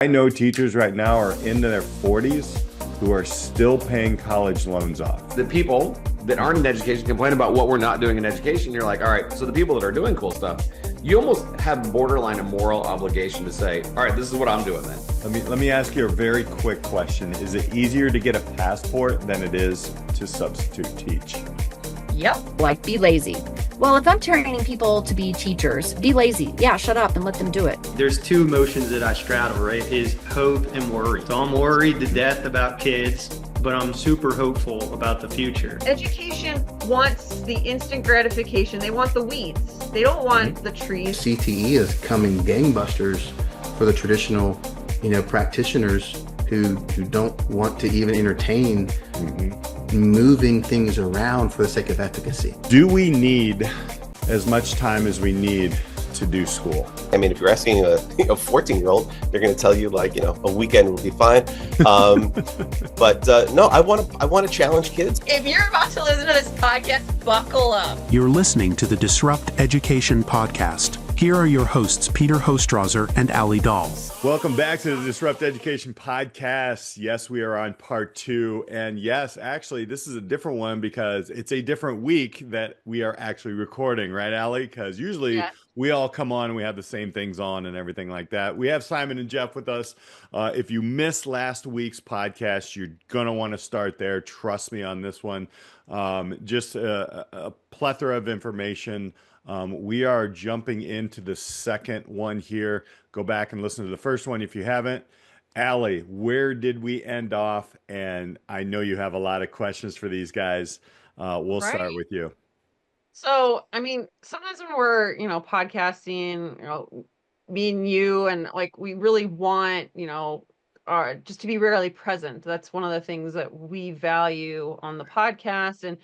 I know teachers right now are into their 40s who are still paying college loans off. The people that aren't in education complain about what we're not doing in education. You're like, all right, so the people that are doing cool stuff, you almost have borderline a moral obligation to say, all right, this is what I'm doing then. Let me ask you a very quick question. Is it easier to get a passport than it is to substitute teach? Yep, like be lazy. Well, if I'm training people to be teachers, be lazy. Yeah, shut up and let them do it. There's two emotions that I straddle, right? Is hope and worry. So I'm worried to death about kids, but I'm super hopeful about the future. Education wants the instant gratification. They want the weeds. They don't want the trees. CTE is coming gangbusters for the traditional, practitioners who don't want to even entertain moving things around for the sake of efficacy. Do we need as much time as we need to do school? I mean, if you're asking a 14-year-old, they're going to tell you a weekend will be fine. But no, I want to challenge kids. If you're about to listen to this podcast, buckle up. You're listening to the Disrupt Education Podcast. Here are your hosts, Peter Hostrauser and Alli Dolls. Welcome back to the Disrupt Education Podcast. Yes, we are on part 2. And yes, actually, this is a different one because it's a different week that we are actually recording, right, Alli? Because usually we all come on and we have the same things on and everything like that. We have Simon and Jeff with us. If you missed last week's podcast, you're going to want to start there. Trust me on this one. Just a plethora of information. We are jumping into the second one here. Go back and listen to the first one if you haven't. Alli, where did we end off? And I know you have a lot of questions for these guys. We'll start with you. So, I mean, sometimes when we're, podcasting, me and you, and we really want, just to be rarely present. That's one of the things that we value on the podcast. And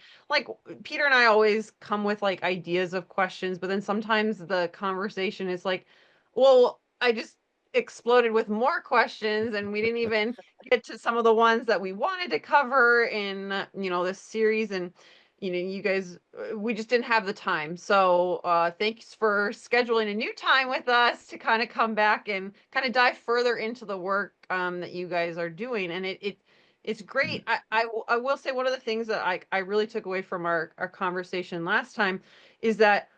Peter and I always come with ideas of questions, but then sometimes the conversation is well, I just exploded with more questions and we didn't even get to some of the ones that we wanted to cover in, this series. And, you guys, we just didn't have the time. So thanks for scheduling a new time with us to kind of come back and kind of dive further into the work that you guys are doing. And it's great. I will say one of the things that I really took away from our conversation last time is that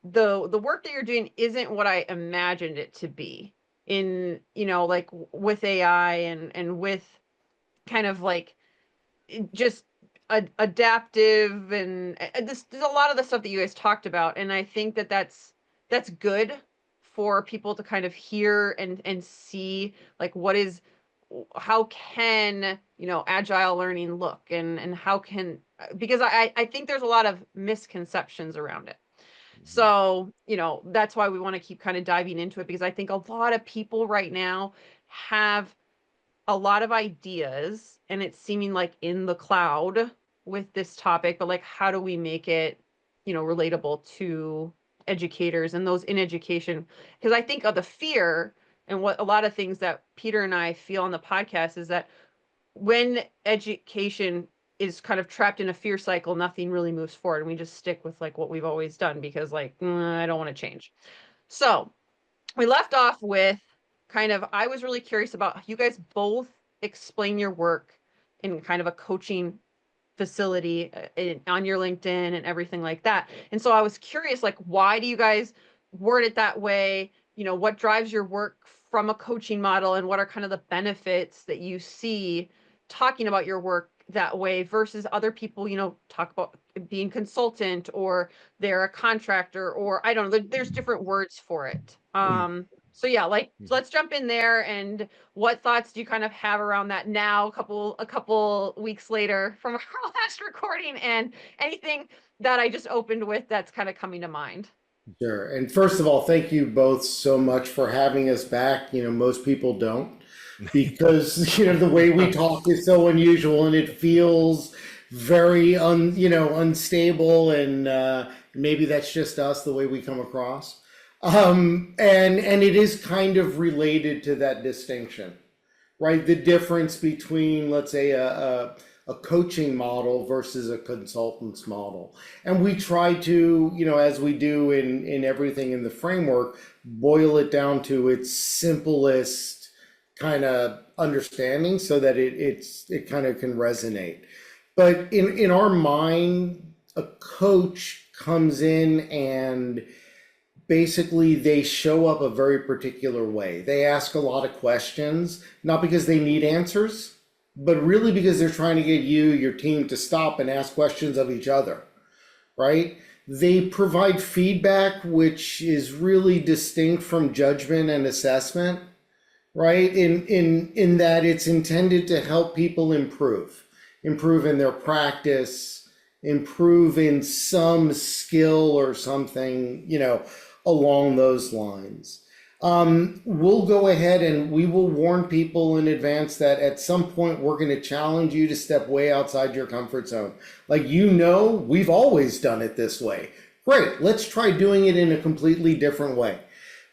the work that you're doing isn't what I imagined it to be in, with AI and with kind of just adaptive and there's a lot of the stuff that you guys talked about. And I think that that's good for people to kind of hear and see how can, agile learning look and how can, because I think there's a lot of misconceptions around it. So, that's why we want to keep kind of diving into it, because I think a lot of people right now have a lot of ideas and it's seeming like in the cloud with this topic, but how do we make it, relatable to educators and those in education? Because I think of the fear and what a lot of things that Peter and I feel on the podcast is that when education is kind of trapped in a fear cycle, nothing really moves forward. And we just stick with what we've always done because I don't want to change. So we left off with I was really curious about you guys both explain your work in kind of a coaching facility on your LinkedIn and everything like that. And so I was curious, why do you guys word it that way? What drives your work from a coaching model and what are kind of the benefits that you see talking about your work that way versus other people, talk about being consultant or they're a contractor or I don't know, there's different words for it. So yeah, let's jump in there. And what thoughts do you kind of have around that now, a couple weeks later from our last recording, and anything that I just opened with that's kind of coming to mind? Sure. And first of all, thank you both so much for having us back. Most people don't, because, the way we talk is so unusual and it feels very, unstable. And maybe that's just us, the way we come across. And it is kind of related to that distinction, right? The difference between, let's say, a coaching model versus a consultant's model. And we try to, as we do in everything in the framework, boil it down to its simplest kind of understanding so that it kind of can resonate. But in our mind, a coach comes in and basically they show up a very particular way. They ask a lot of questions, not because they need answers, but really because they're trying to get you, your team, to stop and ask questions of each other, right? They provide feedback, which is really distinct from judgment and assessment, right? In that it's intended to help people improve in their practice, improve in some skill or something, along those lines. We'll go ahead and we will warn people in advance that at some point we're going to challenge you to step way outside your comfort zone. Like, we've always done it this way. Great, let's try doing it in a completely different way.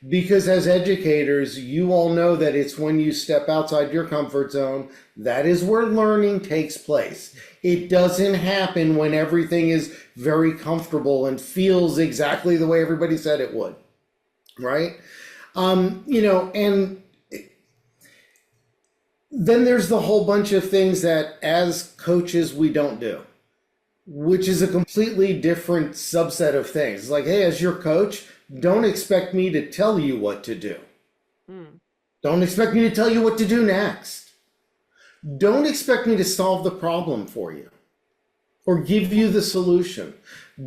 Because as educators, you all know that it's when you step outside your comfort zone, that is where learning takes place. It doesn't happen when everything is very comfortable and feels exactly the way everybody said it would, right? And then there's the whole bunch of things that as coaches we don't do, which is a completely different subset of things. It's like, hey, as your coach, don't expect me to tell you what to do. Don't expect me to tell you what to do next. Don't expect me to solve the problem for you or give you the solution.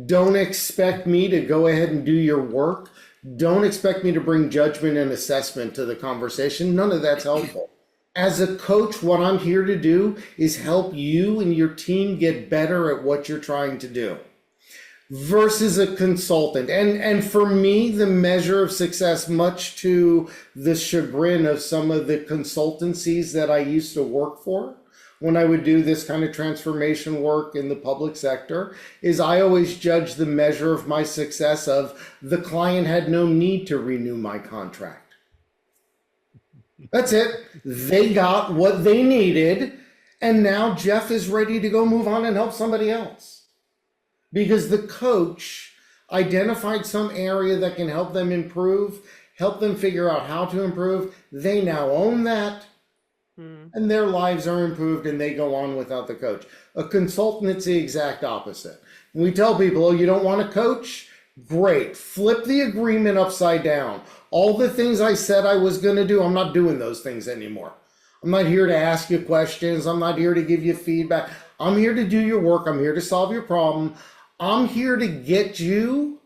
Don't expect me to go ahead and do your work. Don't expect me to bring judgment and assessment to the conversation. None of that's helpful. As a coach, what I'm here to do is help you and your team get better at what you're trying to do. Versus a consultant. And for me, the measure of success, much to the chagrin of some of the consultancies that I used to work for when I would do this kind of transformation work in the public sector, is I always judge the measure of my success of the client had no need to renew my contract. That's it. They got what they needed, and now Jeff is ready to go move on and help somebody else. Because the coach identified some area that can help them improve, help them figure out how to improve. They now own that, and their lives are improved, and they go on without the coach. A consultant, it's the exact opposite. When we tell people, oh, you don't want a coach? Great. Flip the agreement upside down. All the things I said I was going to do, I'm not doing those things anymore. I'm not here to ask you questions. I'm not here to give you feedback. I'm here to do your work. I'm here to solve your problem. I'm here to get you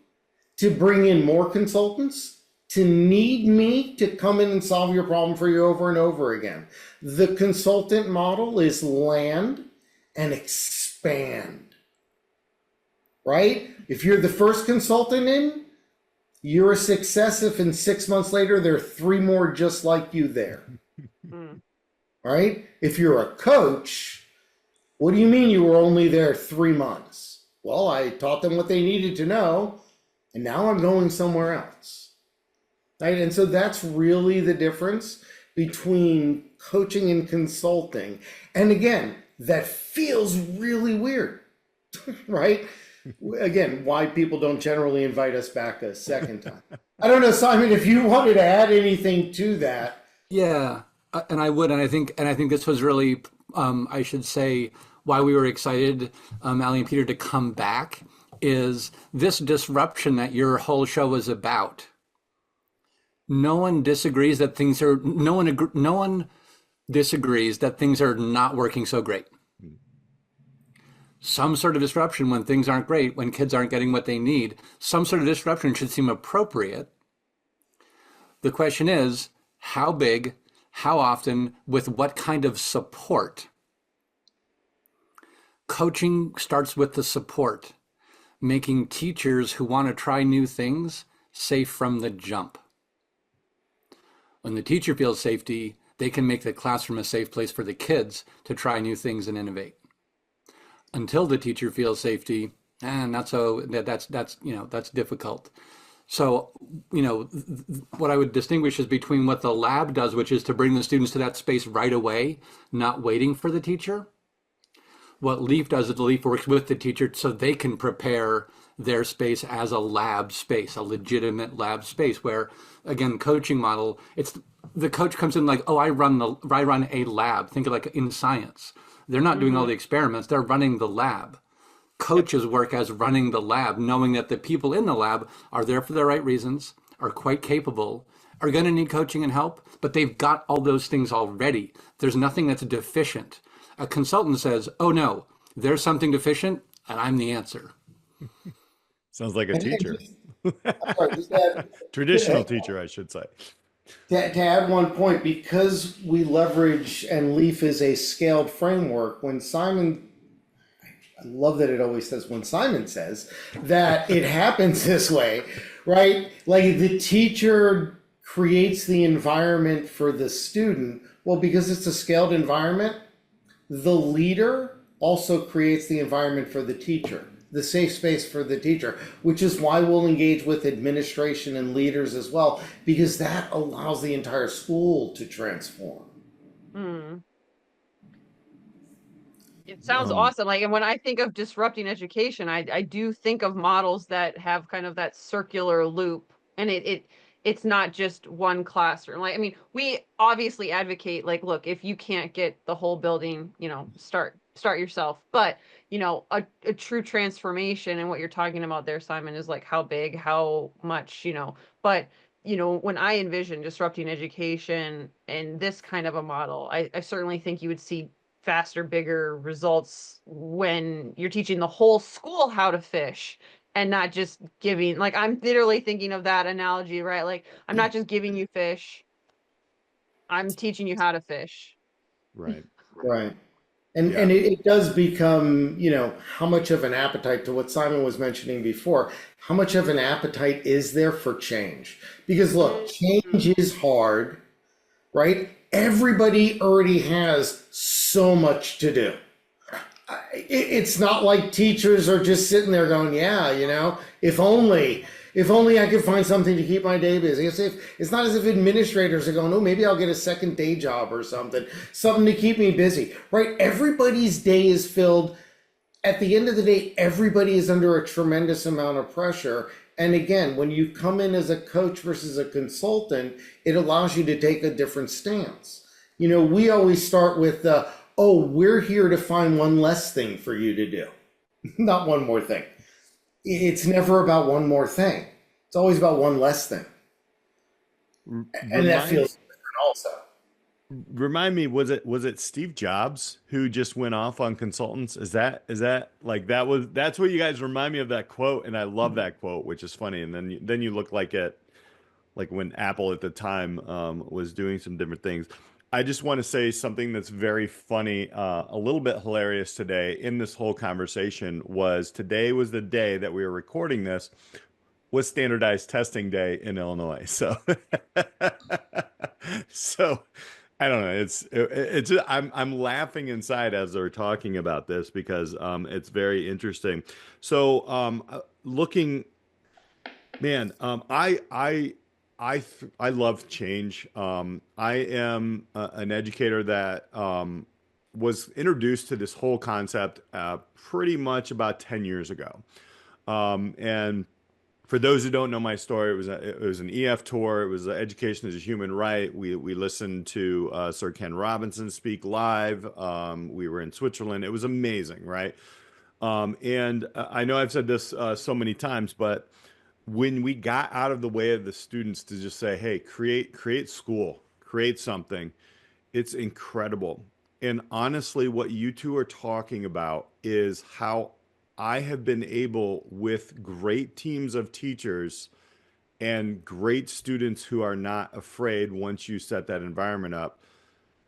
to bring in more consultants, to need me to come in and solve your problem for you over and over again. The consultant model is land and expand, right? If you're the first consultant in, you're a success if in 6 months later there are 3 more just like you there, right? If you're a coach, what do you mean you were only there 3 months? Well, I taught them what they needed to know, and now I'm going somewhere else, right? And so that's really the difference between coaching and consulting. And again, that feels really weird, right? Again, why people don't generally invite us back a second time. I don't know, Simon, if you wanted to add anything to that. Yeah, and I would, and I think this was really, I should say, why we were excited, Alli and Peter, to come back is this disruption that your whole show is about. No one disagrees that things are, no one disagrees that things are not working so great. Some sort of disruption when things aren't great, when kids aren't getting what they need, some sort of disruption should seem appropriate. The question is, how big, how often, with what kind of support? Coaching starts with the support, making teachers who want to try new things safe from the jump. When the teacher feels safety, they can make the classroom a safe place for the kids to try new things and innovate. Until the teacher feels safety, not so, that's difficult. So, what I would distinguish is between what the lab does, which is to bring the students to that space right away, not waiting for the teacher. What LEAF does is the LEAF works with the teacher so they can prepare their space as a lab space, a legitimate lab space where, again, coaching model, it's the coach comes in like, oh, I run a lab. Think of like in science. They're not doing all the experiments, they're running the lab. Coaches work as running the lab, knowing that the people in the lab are there for the right reasons, are quite capable, are going to need coaching and help, but they've got all those things already. There's nothing that's deficient. A consultant says, oh no, there's something deficient, and I'm the answer. Sounds like a teacher. Just add- Traditional teacher, I should say. To add one point, because we leverage and LEAF is a scaled framework, when Simon, I love that it always says when Simon says that it happens this way, right? Like the teacher creates the environment for the student. Well, because it's a scaled environment, the leader also creates the environment for the teacher, the safe space for the teacher, which is why we'll engage with administration and leaders as well, because that allows the entire school to transform. It sounds awesome. Like, and when I think of disrupting education, I do think of models that have kind of that circular loop, and it's not just one classroom. Like, I mean, we obviously advocate, like, look, if you can't get the whole building, start yourself. But, a true transformation, and what you're talking about there, Simon, is like how big, how much, but, when I envision disrupting education and this kind of a model, I certainly think you would see faster, bigger results when you're teaching the whole school how to fish and not just giving, like, I'm literally thinking of that analogy, right? Like, I'm not just giving you fish, I'm teaching you how to fish. Right. Right. And it does become, how much of an appetite, to what Simon was mentioning before, how much of an appetite is there for change? Because look, change is hard, right? Everybody already has so much to do. It's not like teachers are just sitting there going, yeah, if only I could find something to keep my day busy. It's not as if administrators are going, oh, maybe I'll get a second day job or something to keep me busy, right? Everybody's day is filled. At the end of the day, everybody is under a tremendous amount of pressure. And again, when you come in as a coach versus a consultant, it allows you to take a different stance. We always start with, we're here to find one less thing for you to do, not one more thing. It's never about one more thing. It's always about one less thing. And that feels different also. Remind me, was it Steve Jobs who just went off on consultants? Is that like that's what you guys remind me of, that quote, and I love that quote, which is funny. And then you look like when Apple at the time was doing some different things. I just want to say something that's very funny, a little bit hilarious today in this whole conversation. Today was the day that we were recording this, was standardized testing day in Illinois. So, so I don't know. I'm laughing inside as they're talking about this because it's very interesting. So man, I love change. I am an educator that was introduced to this whole concept pretty much about 10 years ago. And for those who don't know my story, it was an EF tour. It was Education as a Human Right. We listened to Sir Ken Robinson speak live. We were in Switzerland. It was amazing, right? And I know I've said this so many times, but when we got out of the way of the students to just say, hey, create school, create something, it's incredible. And honestly, what you two are talking about is how I have been able, with great teams of teachers and great students who are not afraid, once you set that environment up,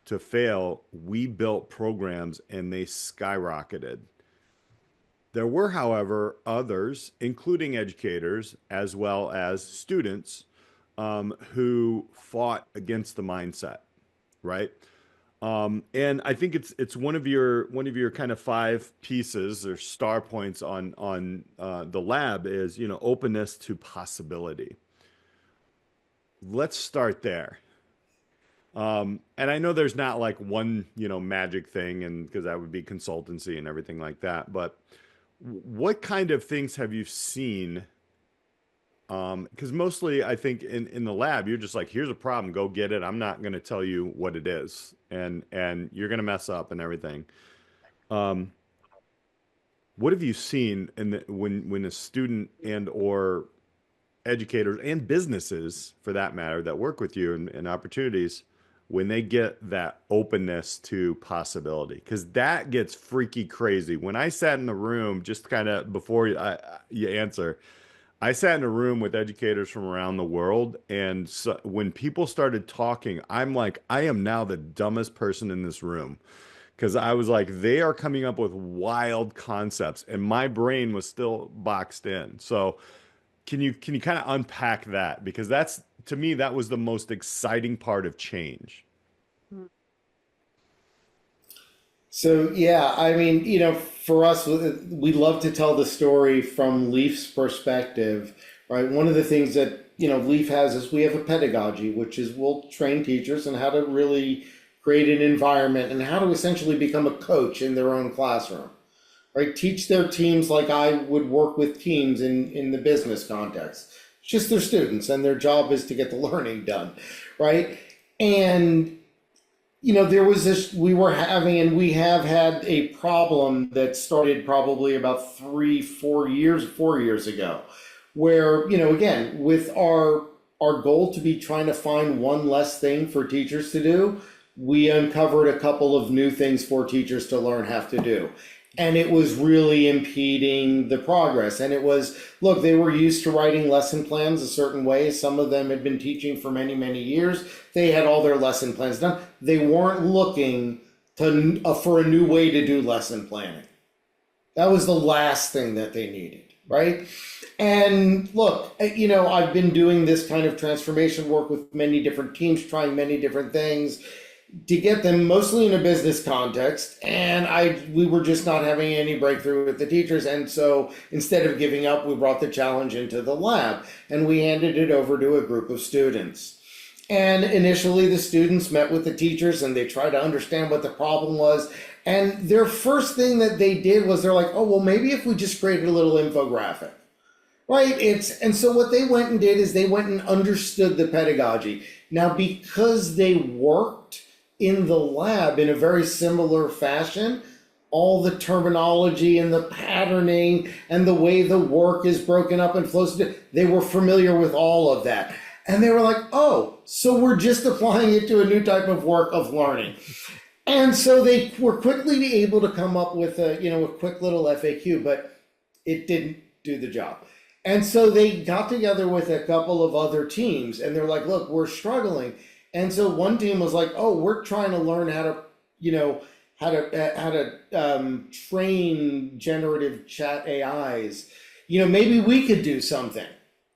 to fail, we built programs and they skyrocketed. There were, however, others, including educators as well as students, who fought against the mindset, right? And I think it's one of your kind of 5 pieces or star points on the lab is, openness to possibility. Let's start there. And I know there's not like one, magic thing, and because that would be consultancy and everything like that, but what kind of things have you seen? Because mostly I think in the lab, you're just like, here's a problem, go get it. I'm not going to tell you what it is, and you're going to mess up and everything. Um, what have you seen when a student and or educators and businesses, for that matter, that work with you and opportunities, when they get that openness to possibility? Because that gets freaky crazy. When I sat in the room, just kind of before you answer, I sat in a room with educators from around the world, and so, when people started talking, I'm like, I am now the dumbest person in this room, because I was like, they are coming up with wild concepts, and my brain was still boxed in. So, can you kind of unpack that? Because that's, to me, that was the most exciting part of change. So yeah, I mean, for us, we love to tell the story from Leaf's perspective, right? One of the things that, Leaf has is we have a pedagogy, which is we'll train teachers on how to really create an environment and how to essentially become a coach in their own classroom, right? Teach their teams like I would work with teams in the business context. It's just their students, and their job is to get the learning done, right? And there was this, we were having, and we have had a problem that started probably about 4 years ago, where, again, with our goal to be trying to find one less thing for teachers to do, we uncovered a couple of new things for teachers to learn how to do. And it was really impeding the progress. And it was, look, they were used to writing lesson plans a certain way. Some of them had been teaching for many, many years. They had all their lesson plans done. They weren't looking for a new way to do lesson planning. That was the last thing that they needed, right? And look, I've been doing this kind of transformation work with many different teams, trying many different things to get them mostly in a business context, and we were just not having any breakthrough with the teachers. And so instead of giving up, we brought the challenge into the lab, and we handed it over to a group of students. And initially the students met with the teachers and they tried to understand what the problem was. And their first thing that they did was they're like, oh, well, maybe if we just created a little infographic, right? And so what they went and did is they went and understood the pedagogy. Now, because they worked in the lab in a very similar fashion, all the terminology and the patterning and the way the work is broken up and flows, they were familiar with all of that. And they were like, oh, so we're just applying it to a new type of work of learning. And so they were quickly able to come up with a quick little FAQ, but it didn't do the job. And so they got together with a couple of other teams, and they're like, look, we're struggling. And so one team was like, oh, we're trying to learn how to train generative chat AIs. Maybe we could do something.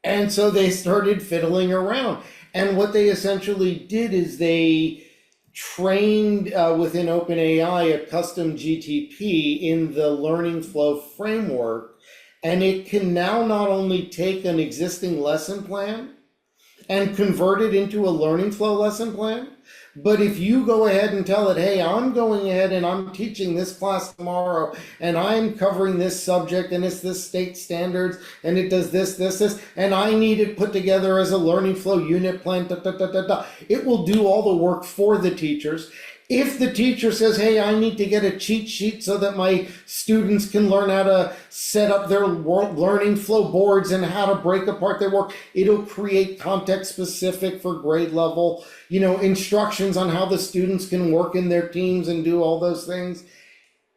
And so they started fiddling around. And what they essentially did is they trained within OpenAI a custom GTP in the learning flow framework. And it can now not only take an existing lesson plan and convert it into a learning flow lesson plan, but if you go ahead and tell it, hey, I'm going ahead and I'm teaching this class tomorrow, and I'm covering this subject, and it's this state standards, and it does this, and I need it put together as a learning flow unit plan, it will do all the work for the teachers. If the teacher says, hey, I need to get a cheat sheet so that my students can learn how to set up their learning flow boards and how to break apart their work, it'll create context specific for grade level, instructions on how the students can work in their teams and do all those things.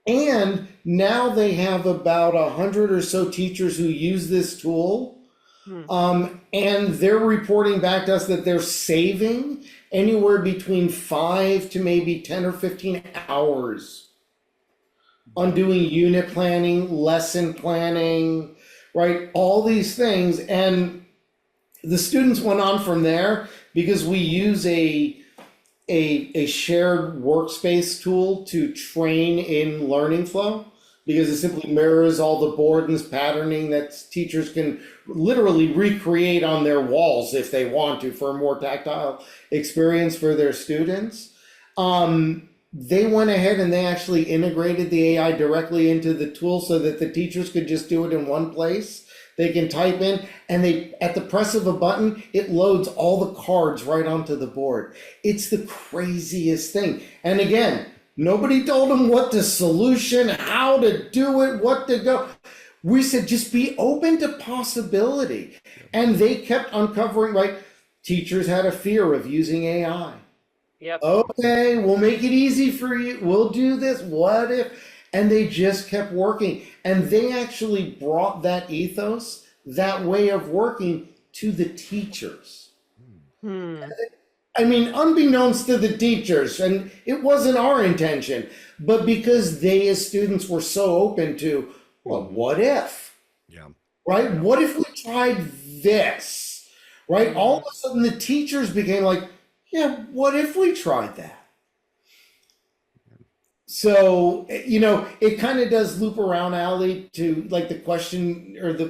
And now they have about 100 or so teachers who use this tool. And they're reporting back to us that they're saving anywhere between 5 to maybe 10 or 15 hours on doing unit planning, lesson planning, right? All these things. And the students went on from there because we use a shared workspace tool to train in learning flow, because it simply mirrors all the board and patterning that teachers can literally recreate on their walls if they want to for a more tactile experience for their students. they went ahead and they actually integrated the AI directly into the tool so that the teachers could just do it in one place. They can type in, and they, at the press of a button, it loads all the cards right onto the board. It's the craziest thing. And again, nobody told them what the solution, how to do it, what to go. We said, just be open to possibility. And they kept uncovering, right? Teachers had a fear of using AI. Yep. Okay, we'll make it easy for you. We'll do this. What if? And they just kept working. And they actually brought that ethos, that way of working, to the teachers. I mean, unbeknownst to the teachers, and it wasn't our intention, but because they as students were so open to, well, what if? Yeah. Right? What if we tried this? Right? All of a sudden the teachers became like, yeah, what if we tried that? So, you know, it kind of does loop around, Alli, to like the question or the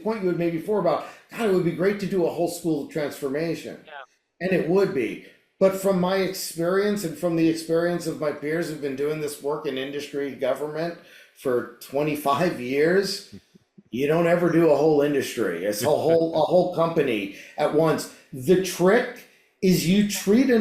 point you had made before about, God, it would be great to do a whole school transformation. Yeah. And it would be. But from my experience and from the experience of my peers who've been doing this work in industry, government for 25 years, you don't ever do a whole industry. It's a whole company at once. The trick is you treat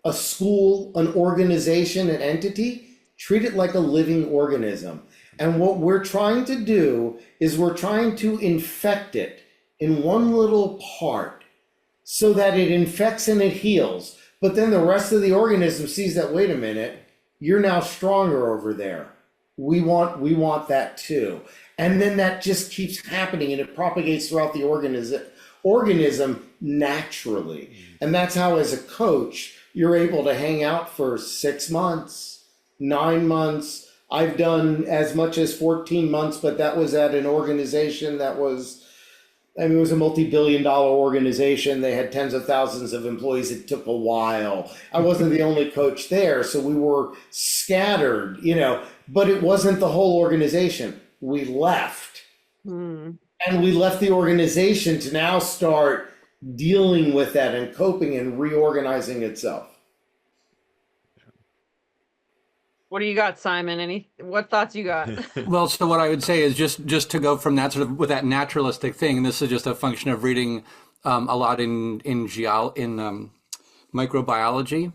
a school, an organization, an entity, treat it like a living organism. And what we're trying to do is we're trying to infect it in one little part so that it infects and it heals. But then the rest of the organism sees that, wait a minute, you're now stronger over there. We want that too. And then that just keeps happening and it propagates throughout the organism naturally. And that's how, as a coach, you're able to hang out for 6 months, 9 months. I've done as much as 14 months, but that was at an organization that was, I mean, it was a multi-billion-dollar organization. They had tens of thousands of employees. It took a while. I wasn't the only coach there, so we were scattered, you know, but it wasn't the whole organization. We left. And we left the organization to now start dealing with that and coping and reorganizing itself. What do you got, Simon? What thoughts you got? Well, so what I would say is just to go from that sort of with that naturalistic thing, and this is just a function of reading a lot in microbiology.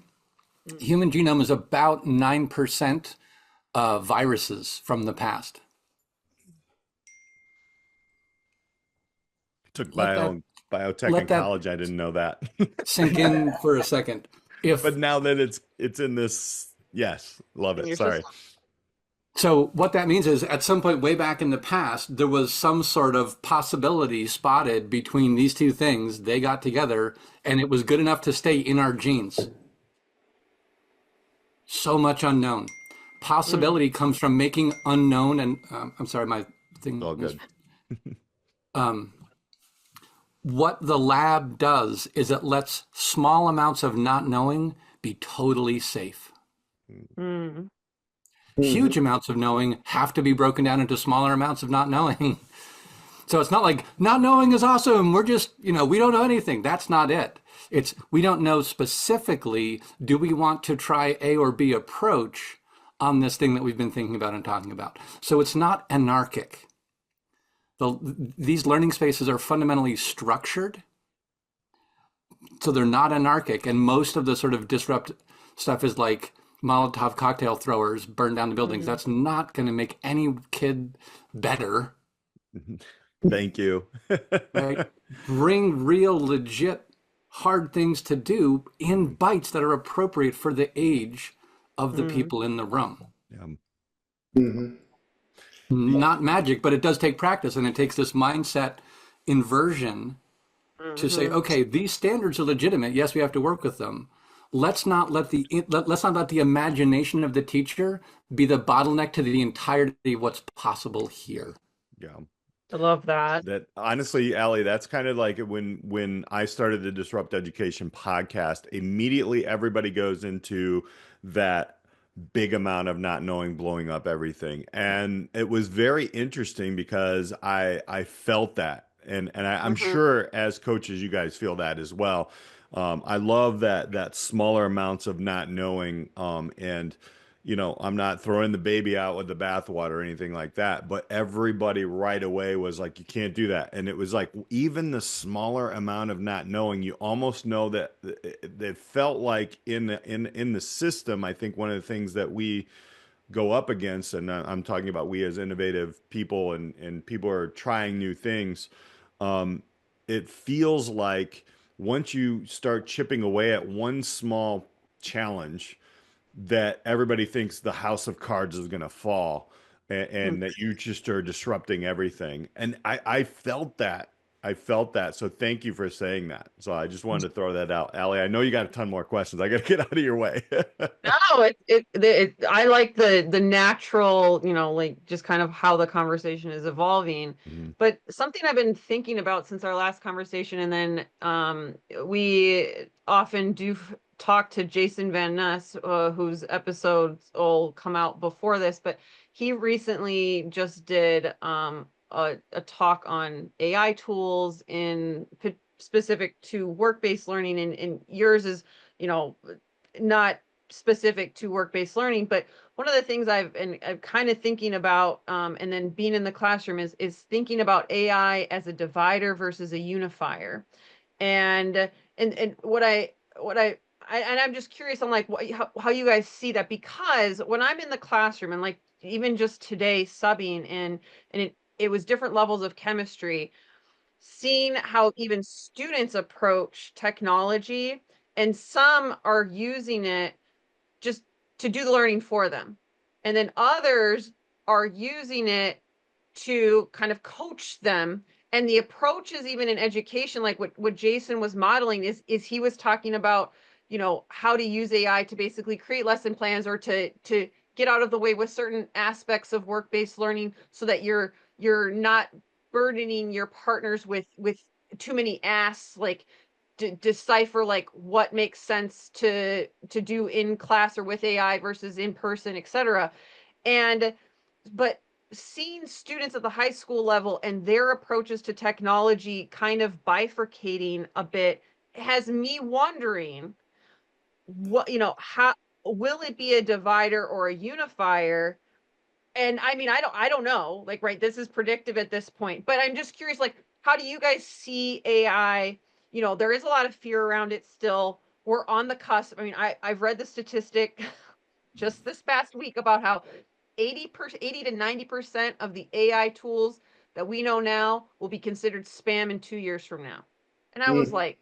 Human genome is about 9% viruses from the past. Took biotech in college. I didn't know that. Sink in for a second. But now that it's in this, yes, love it. Sorry. So what that means is at some point way back in the past, there was some sort of possibility spotted between these two things. They got together and it was good enough to stay in our genes. So much unknown. Possibility comes from making unknown, and I'm sorry, my thing. All good. What the lab does is it lets small amounts of not knowing be totally safe. Huge amounts of knowing have to be broken down into smaller amounts of not knowing. So it's not like not knowing is awesome. We're just, we don't know anything. That's not it. It's we don't know specifically, do we want to try A or B approach on this thing that we've been thinking about and talking about. So it's not anarchic. These learning spaces are fundamentally structured. So they're not anarchic. And most of the sort of disrupt stuff is like Molotov cocktail throwers burn down the buildings. That's not going to make any kid better. Thank you. Right? Bring real, legit, hard things to do in bites that are appropriate for the age of the people in the room. Not magic, but it does take practice, and it takes this mindset inversion to say, okay, these standards are legitimate. Yes, we have to work with them. Let's not let the imagination of the teacher be the bottleneck to the entirety of what's possible here. Yeah. I love that. That honestly, Alli, that's kind of like when I started the Disrupt Education podcast, immediately everybody goes into that big amount of not knowing, blowing up everything. And it was very interesting because I felt that. And I'm sure as coaches, you guys feel that as well. I love that smaller amounts of not knowing, and I'm not throwing the baby out with the bathwater or anything like that, but everybody right away was like, you can't do that. And it was like, even the smaller amount of not knowing, you almost know that it felt like in the system. I think one of the things that we go up against, and I'm talking about we as innovative people and people are trying new things. It feels like once you start chipping away at one small challenge, that everybody thinks the house of cards is going to fall, and that you just are disrupting everything. And I felt that. I felt that. So thank you for saying that. So I just wanted to throw that out. Allie, I know you got a ton more questions. I got to get out of your way. No, I like the natural, like just kind of how the conversation is evolving. Mhm. But something I've been thinking about since our last conversation, and then we often do talk to Jason Van Ness, whose episodes will come out before this, but he recently just did a talk on AI tools in specific to work-based learning, and yours is, not specific to work-based learning, but one of the things I'm kind of thinking about, and then being in the classroom is thinking about AI as a divider versus a unifier, and I'm just curious on like how you guys see that, because when I'm in the classroom and like even just today subbing and it was different levels of chemistry, seeing how even students approach technology, and some are using it just to do the learning for them, and then others are using it to kind of coach them. And the approaches even in education, like what Jason was modeling, is he was talking about how to use AI to basically create lesson plans, or to get out of the way with certain aspects of work-based learning, so that you're not burdening your partners with too many asks, like decipher like what makes sense to do in class or with AI versus in person, etc. And but seeing students at the high school level and their approaches to technology kind of bifurcating a bit has me wondering what, how will it be a divider or a unifier? And I mean, I don't know, like, right, this is predictive at this point, but I'm just curious, like, how do you guys see AI? There is a lot of fear around it still. We're on the cusp. I mean, I've read the statistic just this past week about how 80 to 90% of the AI tools that we know now will be considered spam in 2 years from now. And I was like,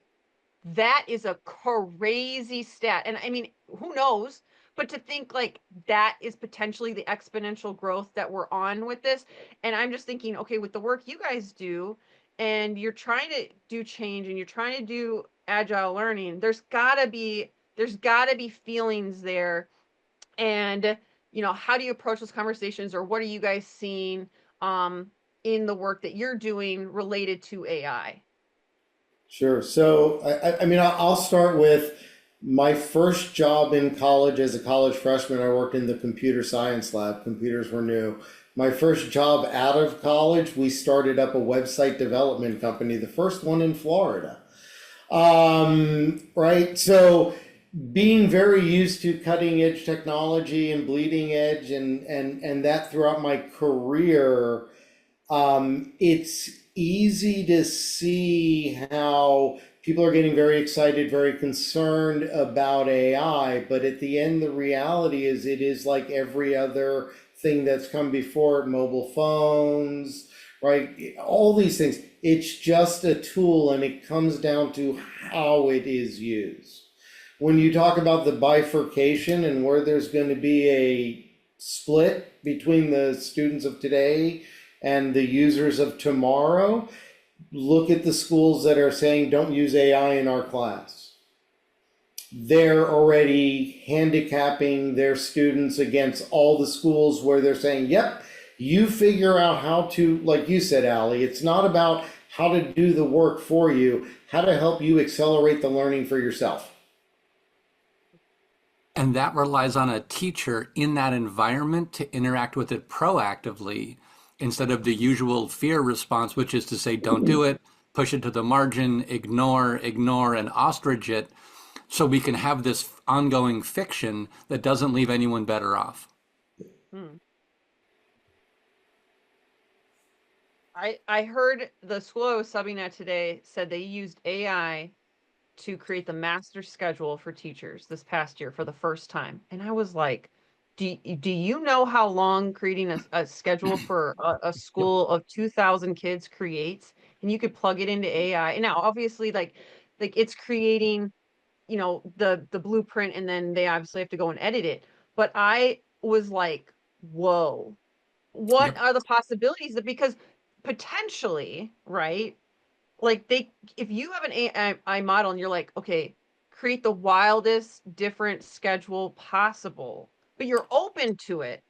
that is a crazy stat. And I mean, who knows? But to think like that is potentially the exponential growth that we're on with this. And I'm just thinking, okay, with the work you guys do, and you're trying to do change and you're trying to do agile learning, there's gotta be feelings there. And how do you approach those conversations, or what are you guys seeing in the work that you're doing related to AI? Sure. So, I mean, I'll start with my first job in college. As a college freshman, I worked in the computer science lab. Computers were new. My first job out of college, we started up a website development company, the first one in Florida. Right. So being very used to cutting edge technology and bleeding edge and that throughout my career, it's easy to see how people are getting very excited, very concerned about AI, but at the end, the reality is it is like every other thing that's come before it, mobile phones, right? All these things. It's just a tool, and it comes down to how it is used. When you talk about the bifurcation and where there's going to be a split between the students of today and the users of tomorrow, look at the schools that are saying don't use AI in our class. They're already handicapping their students against all the schools where they're saying, yep, you figure out how to, like you said, Allie, it's not about how to do the work for you, how to help you accelerate the learning for yourself. And that relies on a teacher in that environment to interact with it proactively, instead of the usual fear response, which is to say, don't do it, push it to the margin, ignore, and ostrich it, so we can have this ongoing fiction that doesn't leave anyone better off. I heard the school I was subbing at today said they used AI to create the master schedule for teachers this past year for the first time. And I was like, do you know how long creating a schedule for a school of 2,000 kids creates? And you could plug it into AI. And now obviously like it's creating, the blueprint, and then they obviously have to go and edit it. But I was like, whoa, what are the possibilities? Because potentially, right? Like if you have an AI model and you're like, okay, create the wildest different schedule possible, but you're open to it.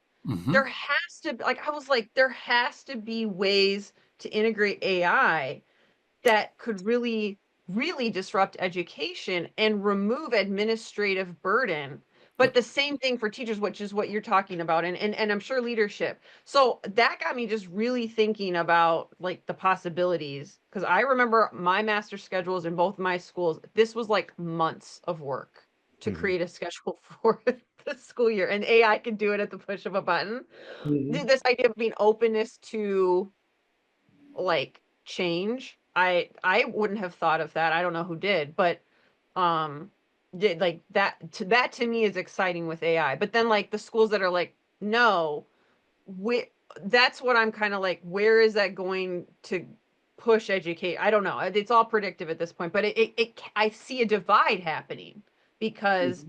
There has to, like, I was like, there has to be ways to integrate AI that could really, really disrupt education and remove administrative burden. But the same thing for teachers, which is what you're talking about, and I'm sure leadership. So that got me just really thinking about like the possibilities, because I remember my master schedules in both my schools. This was like months of work to create a schedule for the school year, and AI can do it at the push of a button. This idea of being openness to like change, I wouldn't have thought of that. I don't know who did, but like that to me is exciting with AI. But then like the schools that are like, no, that's what I'm kind of like, where is that going to push educate? I don't know. It's all predictive at this point, but I see a divide happening, because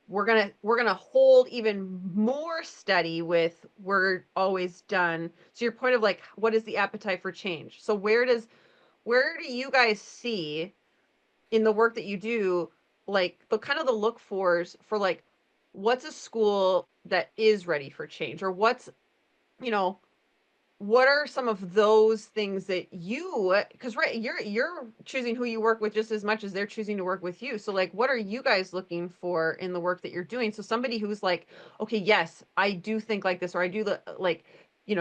we're gonna hold even more steady with we're always done. So your point of like, what is the appetite for change? So where do you guys see in the work that you do, like the kind of the look fors for like, what's a school that is ready for change, or what's, what are some of those things that because right, you're choosing who you work with just as much as they're choosing to work with you. So like, what are you guys looking for in the work that you're doing? So somebody who's like, okay, yes, I do think like this, or I do like,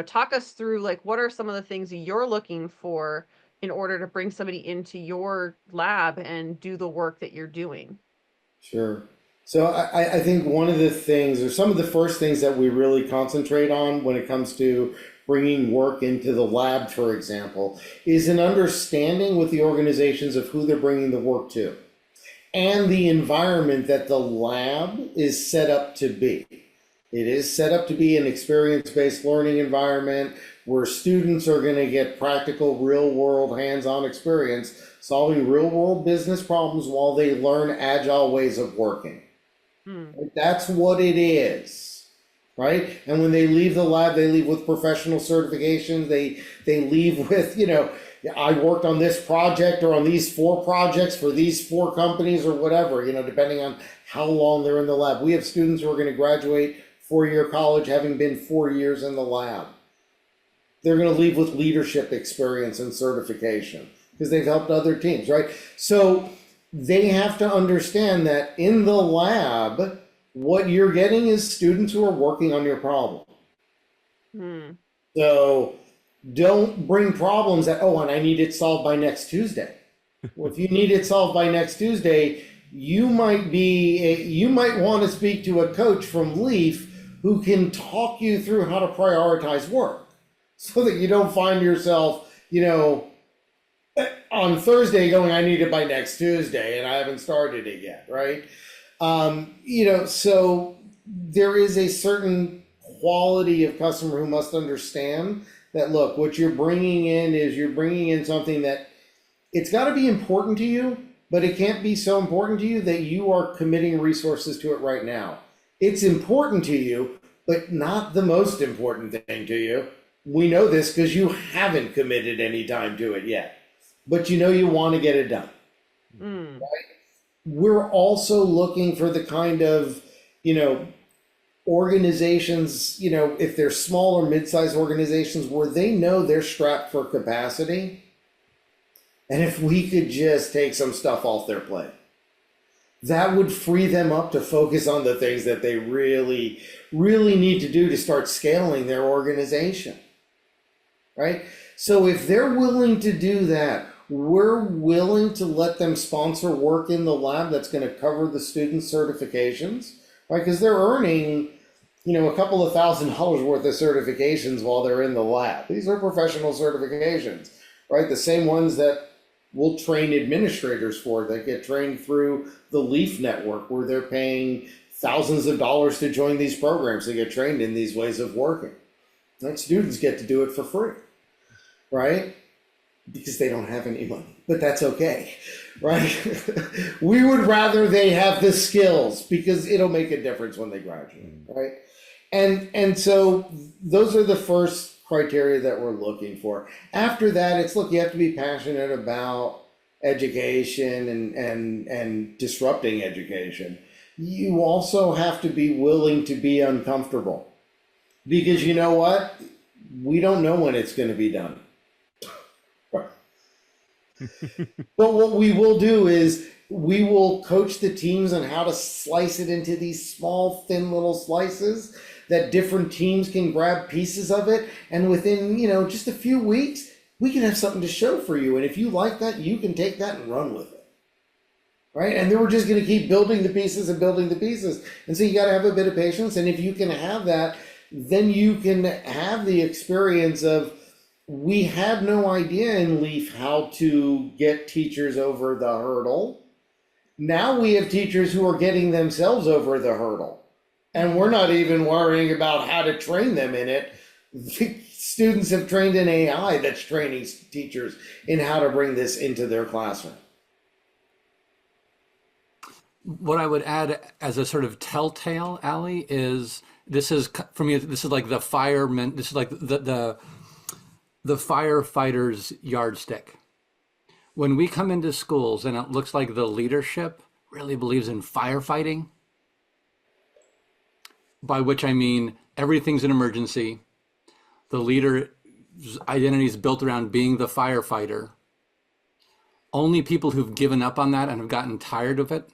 talk us through like, what are some of the things you're looking for in order to bring somebody into your lab and do the work that you're doing? Sure. So I think one of the things, or some of the first things that we really concentrate on when it comes to bringing work into the lab, for example, is an understanding with the organizations of who they're bringing the work to and the environment that the lab is set up to be. It is set up to be an experience-based learning environment where students are going to get practical, real-world, hands-on experience solving real-world business problems while they learn agile ways of working. That's what it is, right? And when they leave the lab, they leave with professional certifications. They leave with, I worked on this project or on these 4 projects for these 4 companies or whatever, depending on how long they're in the lab. We have students who are going to graduate 4-year college having been 4 years in the lab. They're going to leave with leadership experience and certification because they've helped other teams, right? So they have to understand that in the lab, what you're getting is students who are working on your problem. So don't bring problems that, and I need it solved by next Tuesday. Well, if you need it solved by next Tuesday, you might want to speak to a coach from Leaf who can talk you through how to prioritize work so that you don't find yourself, on Thursday going, I need it by next Tuesday and I haven't started it yet, right? So there is a certain quality of customer who must understand that, look, what you're bringing in something that it's got to be important to you, but it can't be so important to you that you are committing resources to it right now. It's important to you, but not the most important thing to you. We know this because you haven't committed any time to it yet, but you want to get it done. Right? We're also looking for the kind of, organizations, if they're small or mid-sized organizations where they know they're strapped for capacity. And if we could just take some stuff off their plate, that would free them up to focus on the things that they really, really need to do to start scaling their organization, right? So if they're willing to do that, we're willing to let them sponsor work in the lab that's going to cover the students' certifications, right? Because they're earning, a couple of $1,000 worth of certifications while they're in the lab. These are professional certifications, right? The same ones that we'll train administrators for that get trained through the Leaf Network, where they're paying thousands of dollars to join these programs to get trained in these ways of working. And students get to do it for free, right? Because they don't have any money, but that's okay, right? We would rather they have the skills because it'll make a difference when they graduate, right? And so those are the first criteria that we're looking for. After that, it's look, you have to be passionate about education and disrupting education. You also have to be willing to be uncomfortable, because you know what? We don't know when it's going to be done. But what we will do is we will coach the teams on how to slice it into these small, thin little slices that different teams can grab pieces of it. And within, just a few weeks, we can have something to show for you. And if you like that, you can take that and run with it. Right? And then we're just going to keep building the pieces and building the pieces. And so you got to have a bit of patience. And if you can have that, then you can have the experience of, we had no idea in Leaf how to get teachers over the hurdle. Now we have teachers who are getting themselves over the hurdle. And we're not even worrying about how to train them in it. Students have trained an AI that's training teachers in how to bring this into their classroom. What I would add as a sort of telltale, Alli, is this is, for me, this is like the fireman, this is like the firefighter's yardstick. When we come into schools and it looks like the leadership really believes in firefighting, by which I mean everything's an emergency, the leader's identity is built around being the firefighter. Only people who've given up on that and have gotten tired of it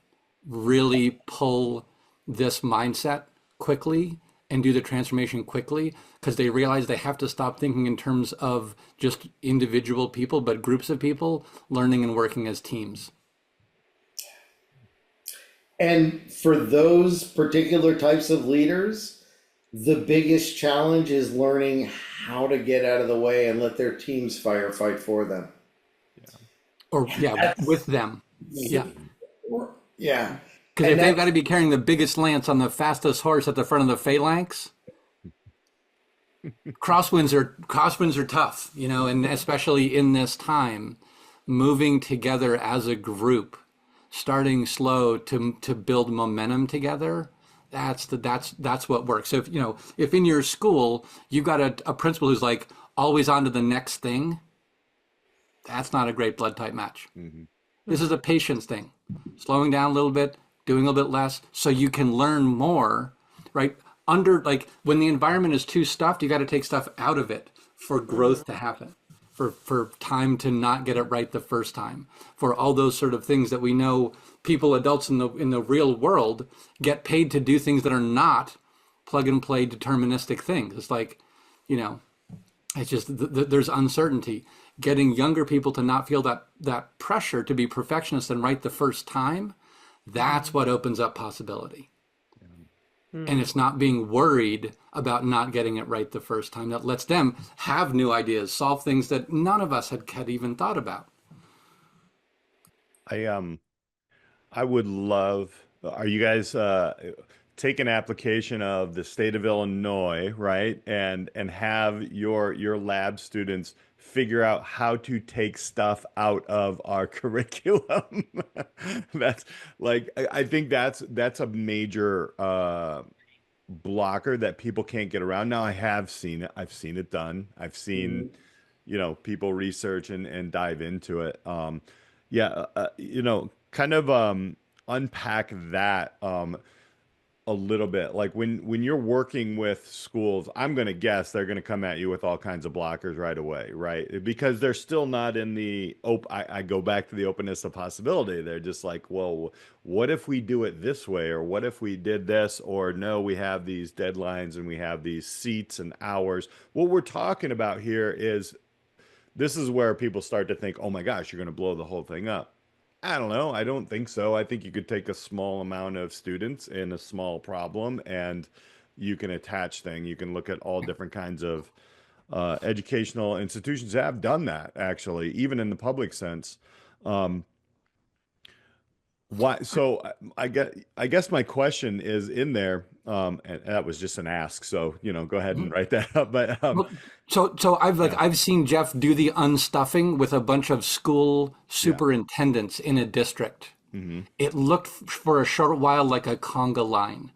really pull this mindset quickly and do the transformation quickly, because they realize they have to stop thinking in terms of just individual people, but groups of people learning and working as teams. And for those particular types of leaders, the biggest challenge is learning how to get out of the way and let their teams firefight for them. With them. Yeah. Yeah. Because if they've got to be carrying the biggest lance on the fastest horse at the front of the phalanx, crosswinds are tough, and especially in this time, moving together as a group, starting slow to build momentum together. That's what works. So if in your school you've got a principal who's like always on to the next thing, that's not a great blood type match. Mm-hmm. This is a patience thing, slowing down a little bit, doing a little bit less, so you can learn more, right? When the environment is too stuffed, you got to take stuff out of it for growth to happen, for time to not get it right the first time, for all those sort of things that we know people, adults in the real world, get paid to do things that are not plug and play deterministic things. It's like, it's just there's uncertainty. Getting younger people to not feel that pressure to be perfectionists and right the first time, that's what opens up possibility. And it's not being worried about not getting it right the first time that lets them have new ideas, solve things that none of us had even thought about. I would love, are you guys take an application of the state of Illinois, right? And have your lab students figure out how to take stuff out of our curriculum. That's like, I think that's a major blocker that people can't get around. Now I have seen it. I've seen it done. I've seen, people research and dive into it. Kind of unpack that a little bit. Like when you're working with schools, I'm going to guess they're going to come at you with all kinds of blockers right away, right? Because they're still not in the I go back to the openness of possibility. They're just like, well, what if we do it this way? Or what if we did this? Or no, we have these deadlines and we have these seats and hours. What we're talking about here is this is where people start to think, oh my gosh, you're going to blow the whole thing up. I don't know. I don't think so. I think you could take a small amount of students in a small problem and you can attach things. You can look at all different kinds of educational institutions have done that, actually, even in the public sense. Why? So I guess my question is in there, and that was just an ask. So go ahead and write that up. But So I've seen Jeff do the unstuffing with a bunch of school superintendents in a district. It looked for a short while like a conga line.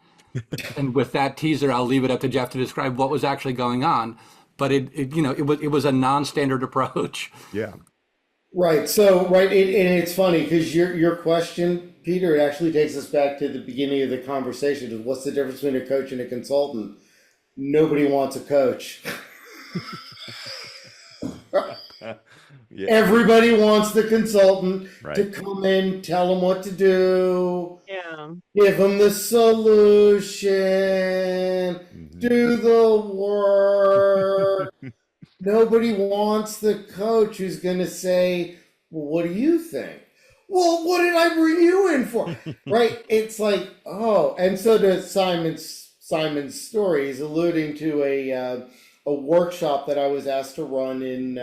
And with that teaser, I'll leave it up to Jeff to describe what was actually going on. But it was a non-standard approach. Yeah. Right. So, and it's funny because your question, Peter, it actually takes us back to the beginning of the conversation. What's the difference between a coach and a consultant? Nobody wants a coach. Yeah. Everybody wants the consultant to come in, tell them what to do, give them the solution, do the work. Nobody wants the coach who's going to say, well, what do you think? Well, what did I bring you in for? Right? It's like, oh, and so to Simon's story, he's alluding to a workshop that I was asked to run in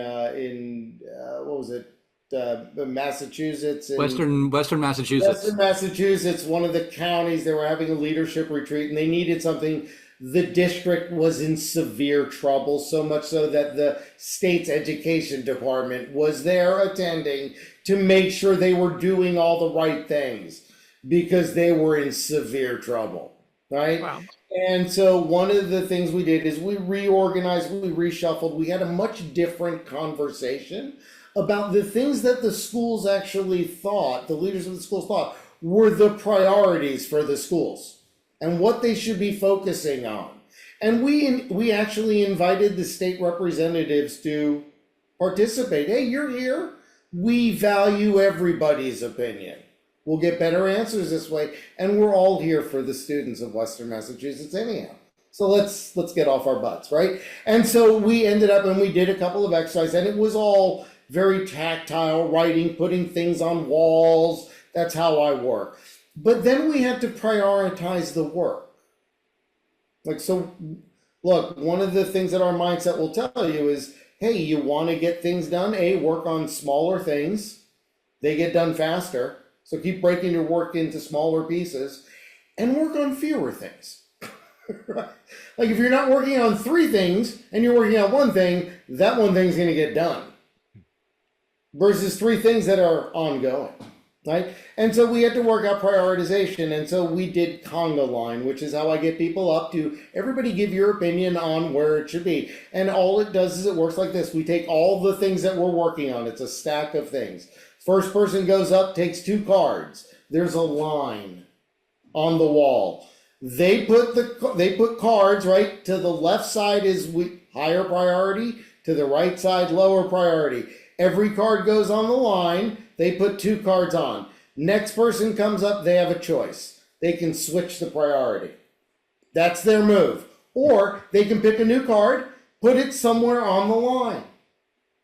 what was it? Massachusetts. Western Massachusetts. Western Massachusetts, one of the counties. They were having a leadership retreat and they needed something. The district was in severe trouble, so much so that the state's education department was there attending to make sure they were doing all the right things because they were in severe trouble, right? Wow. And so one of the things we did is we reorganized, we reshuffled, we had a much different conversation about the things that the schools actually thought, the leaders of the schools thought, were the priorities for the schools and what they should be focusing on. And we actually invited the state representatives to participate. Hey, you're here. We value everybody's opinion. We'll get better answers this way. And we're all here for the students of Western Massachusetts anyhow. So let's get off our butts, right? And so we ended up and we did a couple of exercises and it was all very tactile, writing, putting things on walls. That's how I work. But then we had to prioritize the work. So look, one of the things that our mindset will tell you is, hey, you want to get things done, work on smaller things. They get done faster. So keep breaking your work into smaller pieces and work on fewer things. Like if you're not working on 3 things and you're working on one thing, that one thing's going to get done. Versus 3 things that are ongoing. Right? And so we had to work out prioritization. And so we did conga line, which is how I get people up to everybody give your opinion on where it should be. And all it does is it works like this. We take all the things that we're working on. It's a stack of things. First person goes up, takes 2 cards. There's a line on the wall. They put cards, right? To the left side is higher priority. To the right side, lower priority. Every card goes on the line. They put 2 cards on. Next person comes up, they have a choice. They can switch the priority. That's their move. Or they can pick a new card, put it somewhere on the line.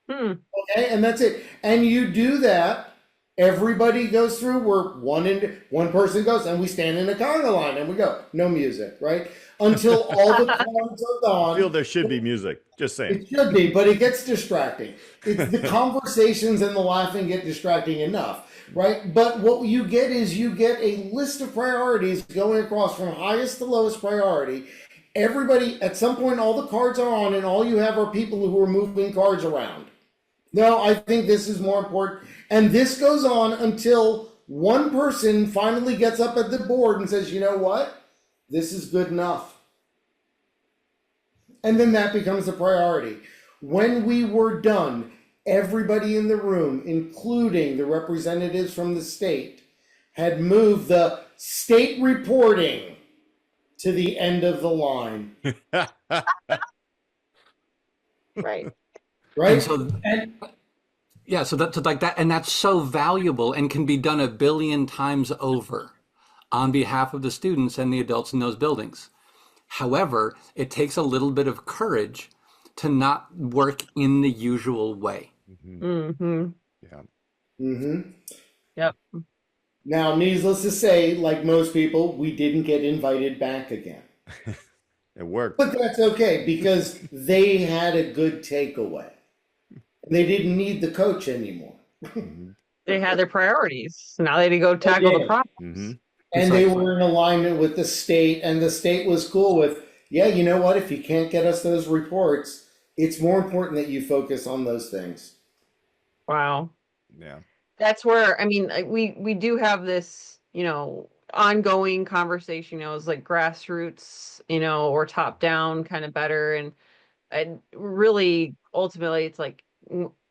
Okay, and that's it. And you do that. Everybody goes through. One person goes, and we stand in a conga line, and we go. No music, right? Until all the cards are gone. I feel there should be music. Just saying. It should be, but it gets distracting. It's the conversations and the laughing get distracting enough, right? But what you get is you get a list of priorities going across from highest to lowest priority. Everybody, at some point, all the cards are on, and all you have are people who are moving cards around. No, I think this is more important. And this goes on until one person finally gets up at the board and says, you know what? This is good enough. And then that becomes the priority. When we were done, everybody in the room, including the representatives from the state, had moved the state reporting to the end of the line. Right. Right? So that's like that, and that's so valuable and can be done 1 billion times over on behalf of the students and the adults in those buildings. However, it takes a little bit of courage to not work in the usual way. Mm-hmm. Yeah. Mm-hmm. Yep. Now, needless to say, like most people, we didn't get invited back again. It worked. But that's okay because they had a good takeaway. They didn't need the coach anymore. Mm-hmm. They had their priorities. So now they had to go They tackle the did. problems. Mm-hmm. And they Precisely. were in alignment with the state, and the state was cool with, yeah, you know what? If you can't get us those reports, it's more important that you focus on those things. Wow. Yeah. That's where, I mean, we do have this, ongoing conversation, it's like grassroots, or top down kind of better. And really ultimately it's like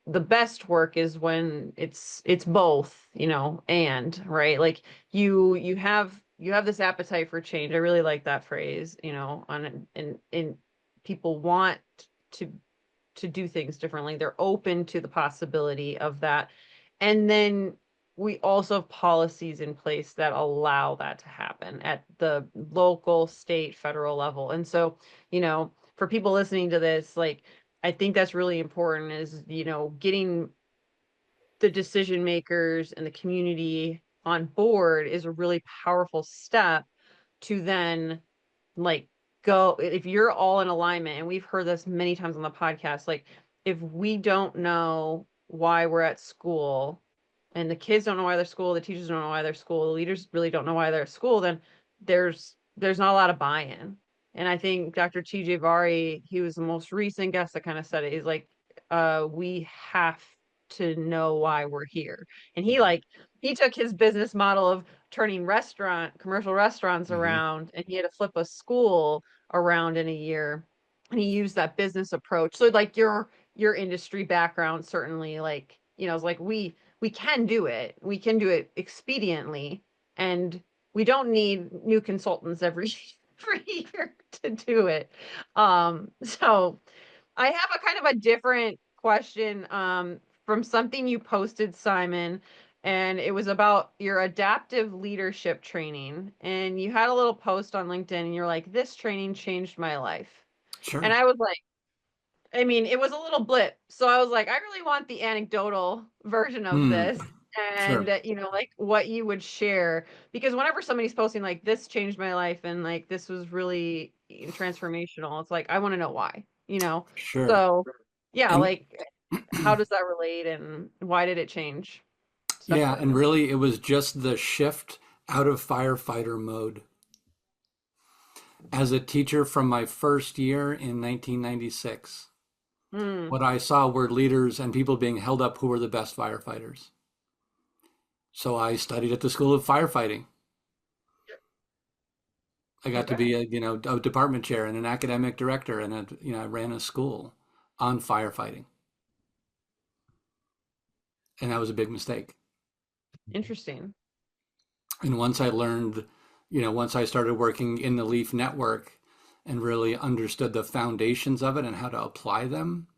the best work is when it's both, and right, like you have this appetite for change. I really like that phrase, and people want to do things differently. They're open to the possibility of that. And then we also have policies in place that allow that to happen at the local, state, federal level. And so, for people listening to this, like, I think that's really important is, getting the decision makers and the community on board is a really powerful step to then, like, go. If you're all in alignment, and we've heard this many times on the podcast, like, if we don't know why we're at school, and the kids don't know why they're at school, the teachers don't know why they're at school, the leaders really don't know why they're at school, then there's not a lot of buy-in. And I think Dr. TJ Vari, he was the most recent guest that kind of said it. He's like, we have to know why we're here. And he took his business model of turning commercial restaurants Mm-hmm. around, and he had to flip a school around in a year. And he used that business approach. So like your industry background, certainly, like, it's like we can do it. We can do it expediently, and we don't need new consultants every year to do it. So I have a kind of a different question from something you posted, Simon, and it was about your adaptive leadership training. And you had a little post on LinkedIn, and you're like, "This training changed my life." And Sure. I was like, I mean, it was a little blip. So I was like, I really want the anecdotal version of Hmm. this, and, Sure. like, what you would share. Because whenever somebody's posting, like, this changed my life and, like, this was really transformational, it's like, I want to know why. Sure. So, yeah, And like, how does that relate and why did it change stuff yeah, for and you? really it was just the shift out of firefighter mode. As a teacher from my first year in 1996, Hmm. what I saw were leaders and people being held up who were the best firefighters. So I studied at the School of Firefighting. I got to Okay. be a department chair and an academic director, and I ran a school on firefighting, and that was a big mistake. Interesting. And once I started working in the Leaf network and really understood the foundations of it and how to apply them,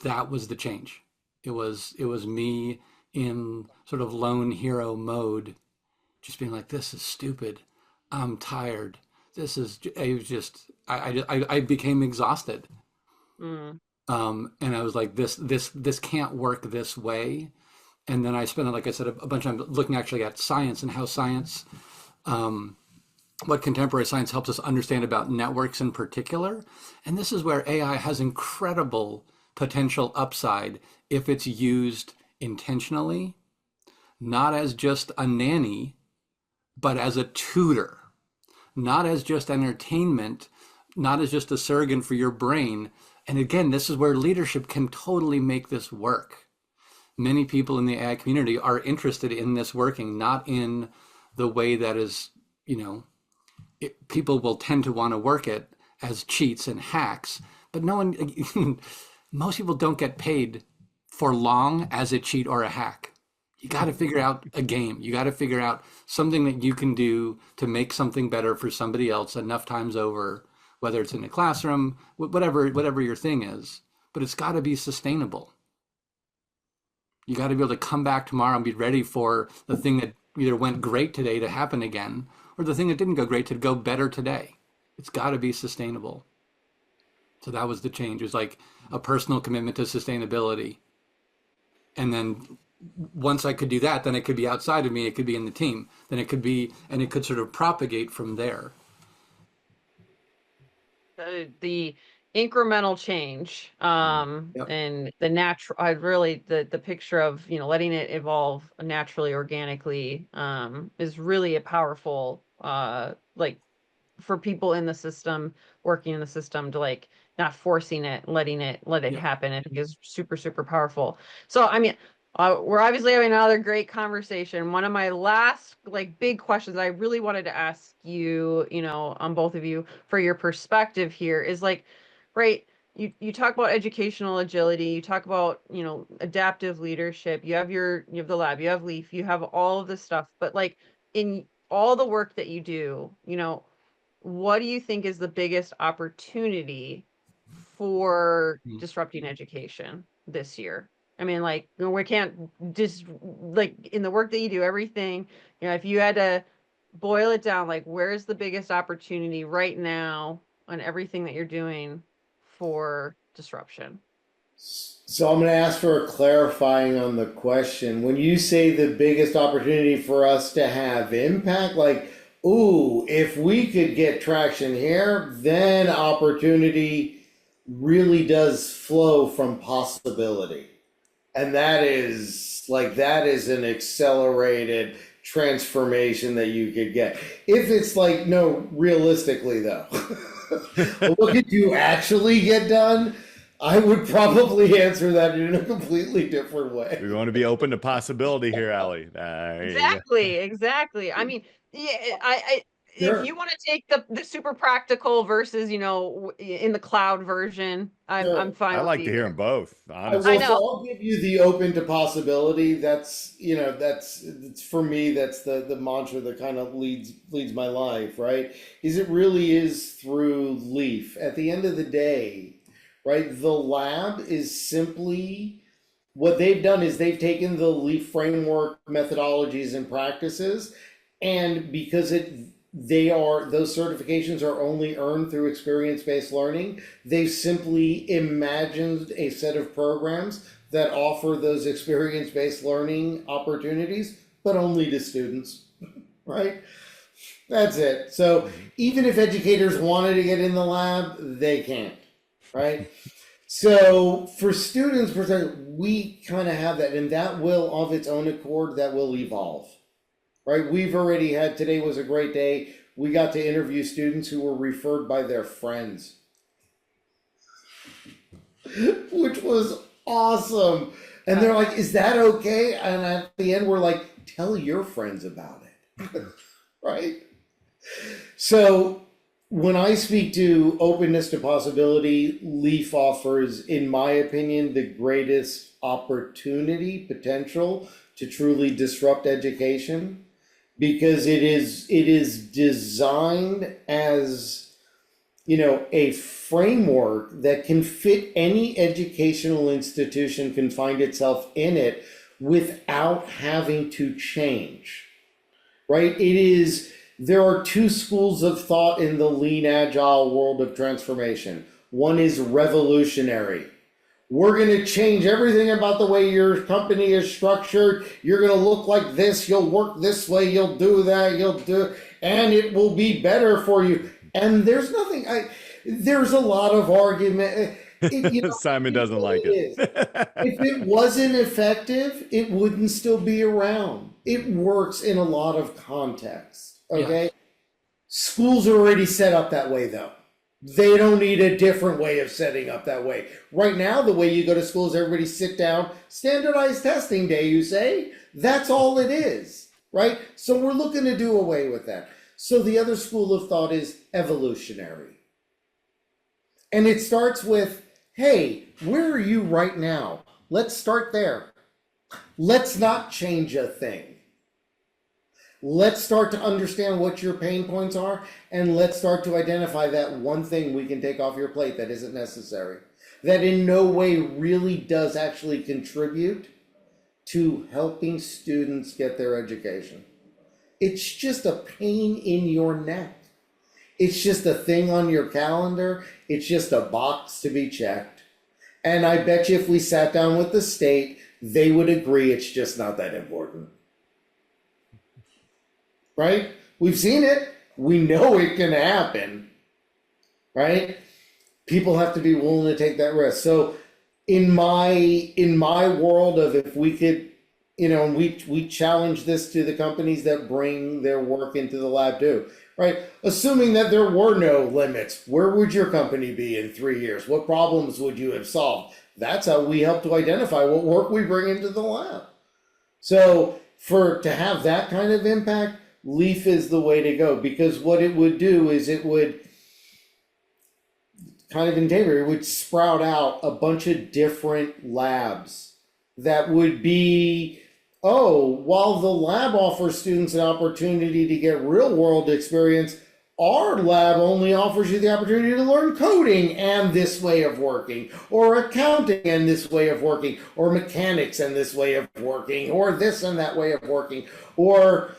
that was the change. It was me in sort of lone hero mode, just being like, this is stupid. I'm tired. I was just, I became exhausted. Hmm. And I was like, this can't work this way. And then I spent, like I said, a bunch of time looking actually at science and how science, what contemporary science helps us understand about networks in particular. And this is where AI has incredible potential upside if it's used intentionally, not as just a nanny, but as a tutor, not as just entertainment, not as just a surrogate for your brain. And again, this is where leadership can totally make this work. Many people in the AI community are interested in this working, not in the way that is, people will tend to want to work it as cheats and hacks, but no one, most people don't get paid for long as a cheat or a hack. You got to figure out a game. You got to figure out something that you can do to make something better for somebody else enough times over, whether it's in a classroom, whatever your thing is. But it's got to be sustainable. You got to be able to come back tomorrow and be ready for the thing that either went great today to happen again, or the thing that didn't go great to go better today. It's got to be sustainable. So that was the change. It was like a personal commitment to sustainability. And then once I could do that, then it could be outside of me, it could be in the team, then it could be, and it could sort of propagate from there. The incremental change, Yep. and the natural, I really, the picture of, letting it evolve naturally, organically, is really a powerful, like, for people in the system, working in the system, to like not forcing it, let it Yeah. happen. I think is super, super powerful. So, I mean, we're obviously having another great conversation. One of my last like big questions I really wanted to ask you, on both of you for your perspective here is like, right, you talk about educational agility, you talk about, adaptive leadership, you have the lab, you have Leaf, you have all of this stuff, but like in all the work that you do, what do you think is the biggest opportunity for disrupting education this year? I mean, like, we can't just, like, in the work that you do, everything, if you had to boil it down, like, where's the biggest opportunity right now on everything that you're doing for disruption? So I'm going to ask for a clarifying on the question. When you say the biggest opportunity for us to have impact, like, ooh, if we could get traction here, then opportunity really does flow from possibility. And that is an accelerated transformation that you could get. If it's like, no, realistically though, what could you actually get done? I would probably answer that in a completely different way. We want to be open to possibility here, Alli. Exactly. I mean, yeah, Sure. if you want to take the super practical versus, in the cloud version, Sure. I'm fine I with like to hear either. them both, I honestly. will, so I'll give you the open to possibility. That's it's for me. That's the mantra that kind of leads my life. Right? Is it really is through Leaf. At the end of the day, right? The lab is simply what they've done is they've taken the Leaf framework methodologies and practices, and because those certifications are only earned through experience-based learning, they've simply imagined a set of programs that offer those experience-based learning opportunities, but only to students, right? That's it. So even if educators wanted to get in the lab, they can't, right? So for students, we kind of have that, and that will, of its own accord, that will evolve. Right, we've already had, today was a great day. We got to interview students who were referred by their friends, which was awesome. And they're like, is that okay? And at the end, we're like, tell your friends about it. Right? So when I speak to openness to possibility, Leaf offers, in my opinion, the greatest opportunity, potential to truly disrupt education. Because it is designed as, a framework that can fit any educational institution, can find itself in it without having to change, right? There are two schools of thought in the lean, agile world of transformation. One is revolutionary. We're going to change everything about the way your company is structured. You're going to look like this. You'll work this way. You'll do that. And it will be better for you. And there's a lot of argument. Simon doesn't like it. If it wasn't effective, it wouldn't still be around. It works in a lot of contexts. Okay. Yeah. Schools are already set up that way though. They don't need a different way of setting up that way. Right now, the way you go to school is everybody sit down, standardized testing day, you say? That's all it is, right? So we're looking to do away with that. So the other school of thought is evolutionary. And it starts with, hey, where are you right now? Let's start there. Let's not change a thing. Let's start to understand what your pain points are, and let's start to identify that one thing we can take off your plate that isn't necessary, that in no way really does actually contribute to helping students get their education. It's just a pain in your neck. It's just a thing on your calendar. It's just a box to be checked. And I bet you if we sat down with the state, they would agree it's just not that important. Right? We've seen it. We know it can happen. Right? People have to be willing to take that risk. So in my world of, if we could, and we challenge this to the companies that bring their work into the lab too, right? Assuming that there were no limits, where would your company be in 3 years? What problems would you have solved? That's how we help to identify what work we bring into the lab. So to have that kind of impact, Leaf is the way to go, because what it would do is it would kind of in Denver, it would sprout out a bunch of different labs that would be, while the lab offers students an opportunity to get real world experience, our lab only offers you the opportunity to learn coding and this way of working, or accounting and this way of working, or mechanics and this way of working, or this and that way of working, or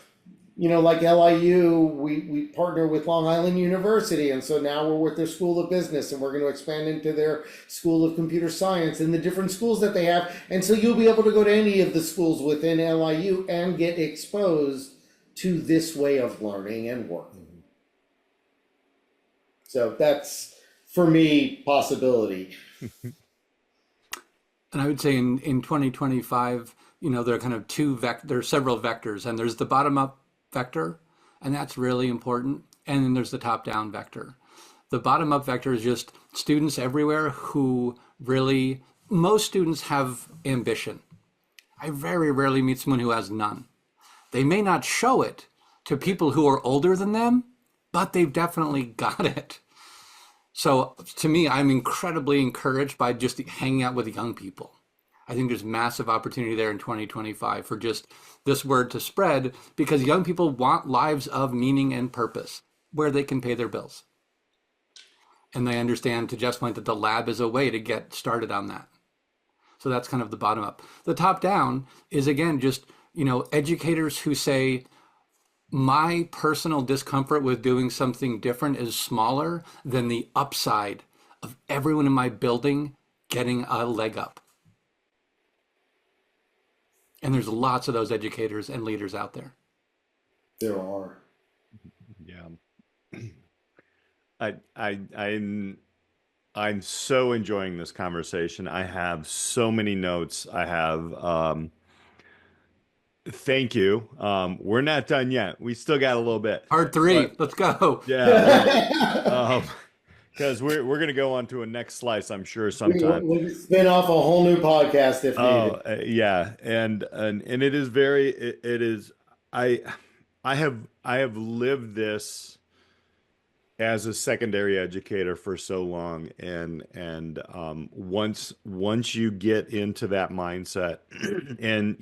like LIU, we partner with Long Island University, and so now we're with their School of Business, and we're going to expand into their School of Computer Science and the different schools that they have. And so you'll be able to go to any of the schools within LIU and get exposed to this way of learning and working. So that's, for me, possibility. And I would say in 2025, there are kind of there are several vectors, and there's the bottom-up vector, and that's really important. And then there's the top-down vector. The bottom-up vector is just students everywhere who most students have ambition. I very rarely meet someone who has none. They may not show it to people who are older than them, but they've definitely got it. So to me, I'm incredibly encouraged by just hanging out with young people. I think there's massive opportunity there in 2025 for just this word to spread, because young people want lives of meaning and purpose where they can pay their bills. And they understand, to Jeff's point, that the lab is a way to get started on that. So that's kind of the bottom up. The top down is, again, just, educators who say, my personal discomfort with doing something different is smaller than the upside of everyone in my building getting a leg up. And there's lots of those educators and leaders out there. There are. Yeah. I'm so enjoying this conversation. I have so many notes. I have thank you. We're not done yet. We still got a little bit. Part 3. Let's go. Yeah. Because we're going to go on to a next slice, I'm sure, sometime. We'll spin off a whole new podcast if needed. Yeah, and it is I have lived this as a secondary educator for so long, and once you get into that mindset, and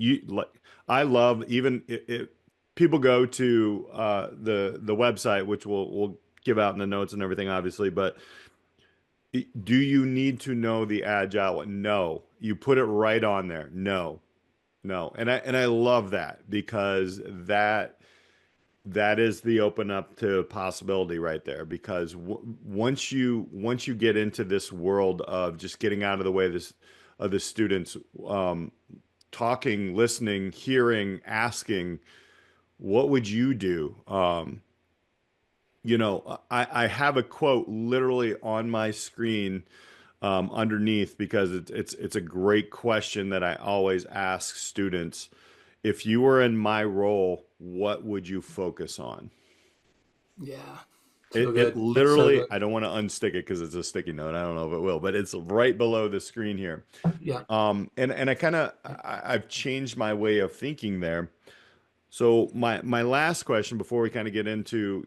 I love, even if people go to the website, which we'll give out in the notes and everything, obviously, but do you need to know the agile? No. You put it right on there. No. And I love that, because that is the open up to possibility right there, because once you get into this world of just getting out of the way of the students, talking, listening, hearing, asking, what would you do? I have a quote literally on my screen underneath, because it's a great question that I always ask students. If you were in my role, what would you focus on? Yeah. It literally, I don't want to unstick it because it's a sticky note. I don't know if it will, but it's right below the screen here. Yeah. And I've changed my way of thinking there. So my last question before we kind of get into,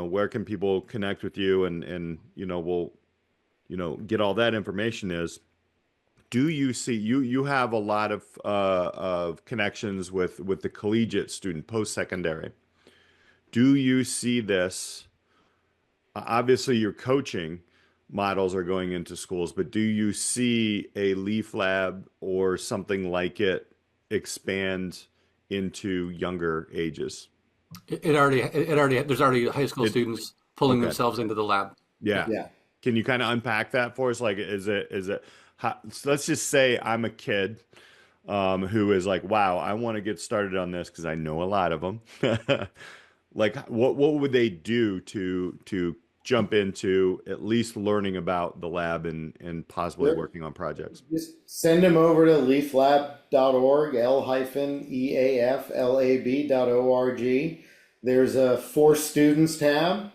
where can people connect with you, and we'll, get all that information, is, do you see, you have a lot of connections with the collegiate student, post-secondary. Do you see this? Obviously your coaching models are going into schools, but do you see a Leaf Lab or something like it expand into younger ages? There's already high school students pulling Okay. themselves into the lab. Yeah. Yeah. Can you kind of unpack that for us? Like, is it so let's just say I'm a kid who is like, wow, I want to get started on this because I know a lot of them. Like, what would they do to jump into at least learning about the lab and possibly Sure. working on projects? Just send them over to leaflab.org, l-eaflab.org. There's a For Students tab.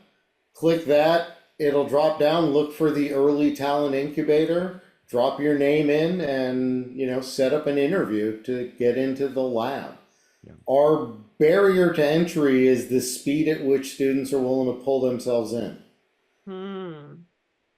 Click that. It'll drop down. Look for the Early Talent Incubator. Drop your name in and, set up an interview to get into the lab. Yeah. Our barrier to entry is the speed at which students are willing to pull themselves in.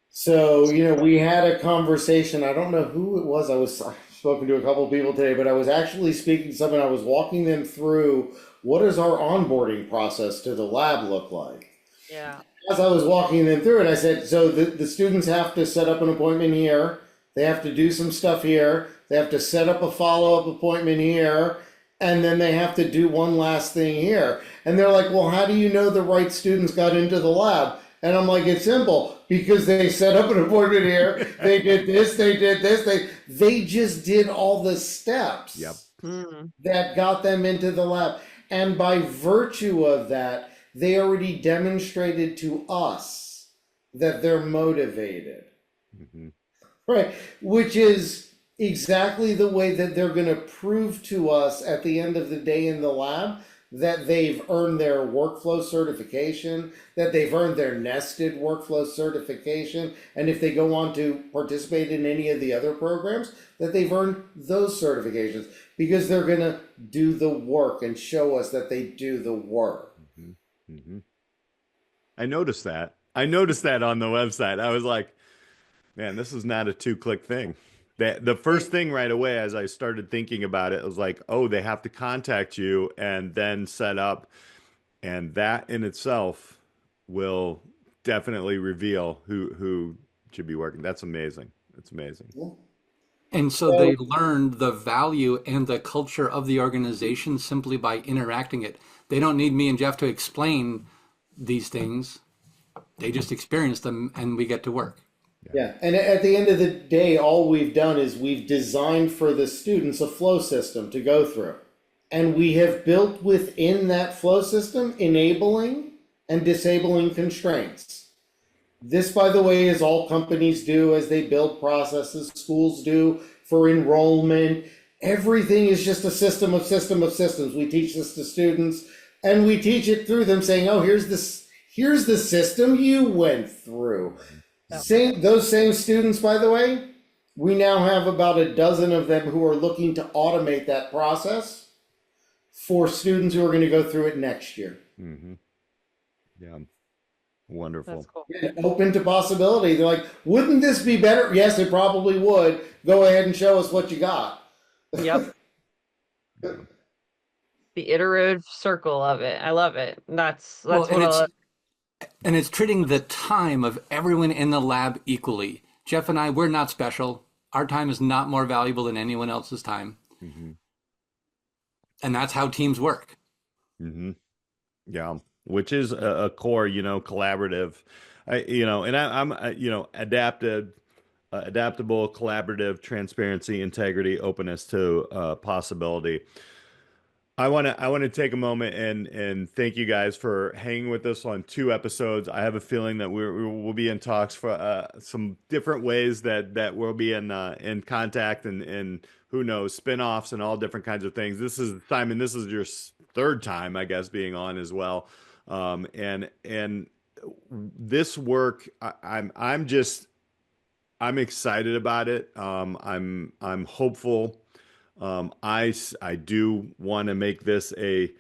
So, we had a conversation. I don't know who it was. I've spoken to a couple of people today, but I was actually speaking to someone. I was walking them through what does our onboarding process to the lab look like. Yeah. As I was walking them through it, I said, so the students have to set up an appointment here. They have to do some stuff here. They have to set up a follow-up appointment here. And then they have to do one last thing here. And they're like, well, how do you know the right students got into the lab? And I'm like, it's simple, because they set up an appointment here. They did this, they did this. They just did all the steps that got them into the lab. And by virtue of that, they already demonstrated to us that they're motivated. Right, which is exactly the way that they're going to prove to us at the end of the day in the lab that they've earned their workflow certification, that they've earned their nested workflow certification, and if they go on to participate in any of the other programs, that they've earned those certifications, because they're going to do the work and show us that they do the work. I noticed that. I noticed that on the website. I was like, man, this is not a 2-click thing. The first thing right away, as I started thinking about it, was like, oh, they have to contact you and then set up. And that in itself will definitely reveal who should be working. That's amazing. That's amazing. And so they learned the value and the culture of the organization simply by interacting it. They don't need me and Jeff to explain these things. They just experience them and we get to work. Yeah, and at the end of the day, all we've done is we've designed for the students a flow system to go through. And we have built within that flow system enabling and disabling constraints. This, by the way, is all companies do as they build processes, schools do for enrollment. Everything is just a system of systems. We teach this to students, and we teach it through them saying, oh, here's the system you went through. Those same students, by the way, we now have about a dozen of them who are looking to automate that process for students who are going to go through it next year. Yeah. Wonderful. That's cool. And open to possibility. They're like, wouldn't this be better? Yes, it probably would. Go ahead and show us what you got. Yep. The iterative circle of it. I love it. That's Well, what I love. and it's treating the time of everyone in the lab equally. Jeff and I, we're not special. Our time is not more valuable than anyone else's time. And that's how teams work. Yeah, which is a core, collaborative, I'm adaptable, collaborative, transparency, integrity, openness to possibility. I want to take a moment and thank you guys for hanging with us on 2 episodes. I have a feeling that we'll be in talks for some different ways that we'll be in contact and who knows, spinoffs and all different kinds of things. This is Simon. This is your 3rd time, I guess, being on as well. And this work, I'm excited about it. I'm hopeful. I do want to make this a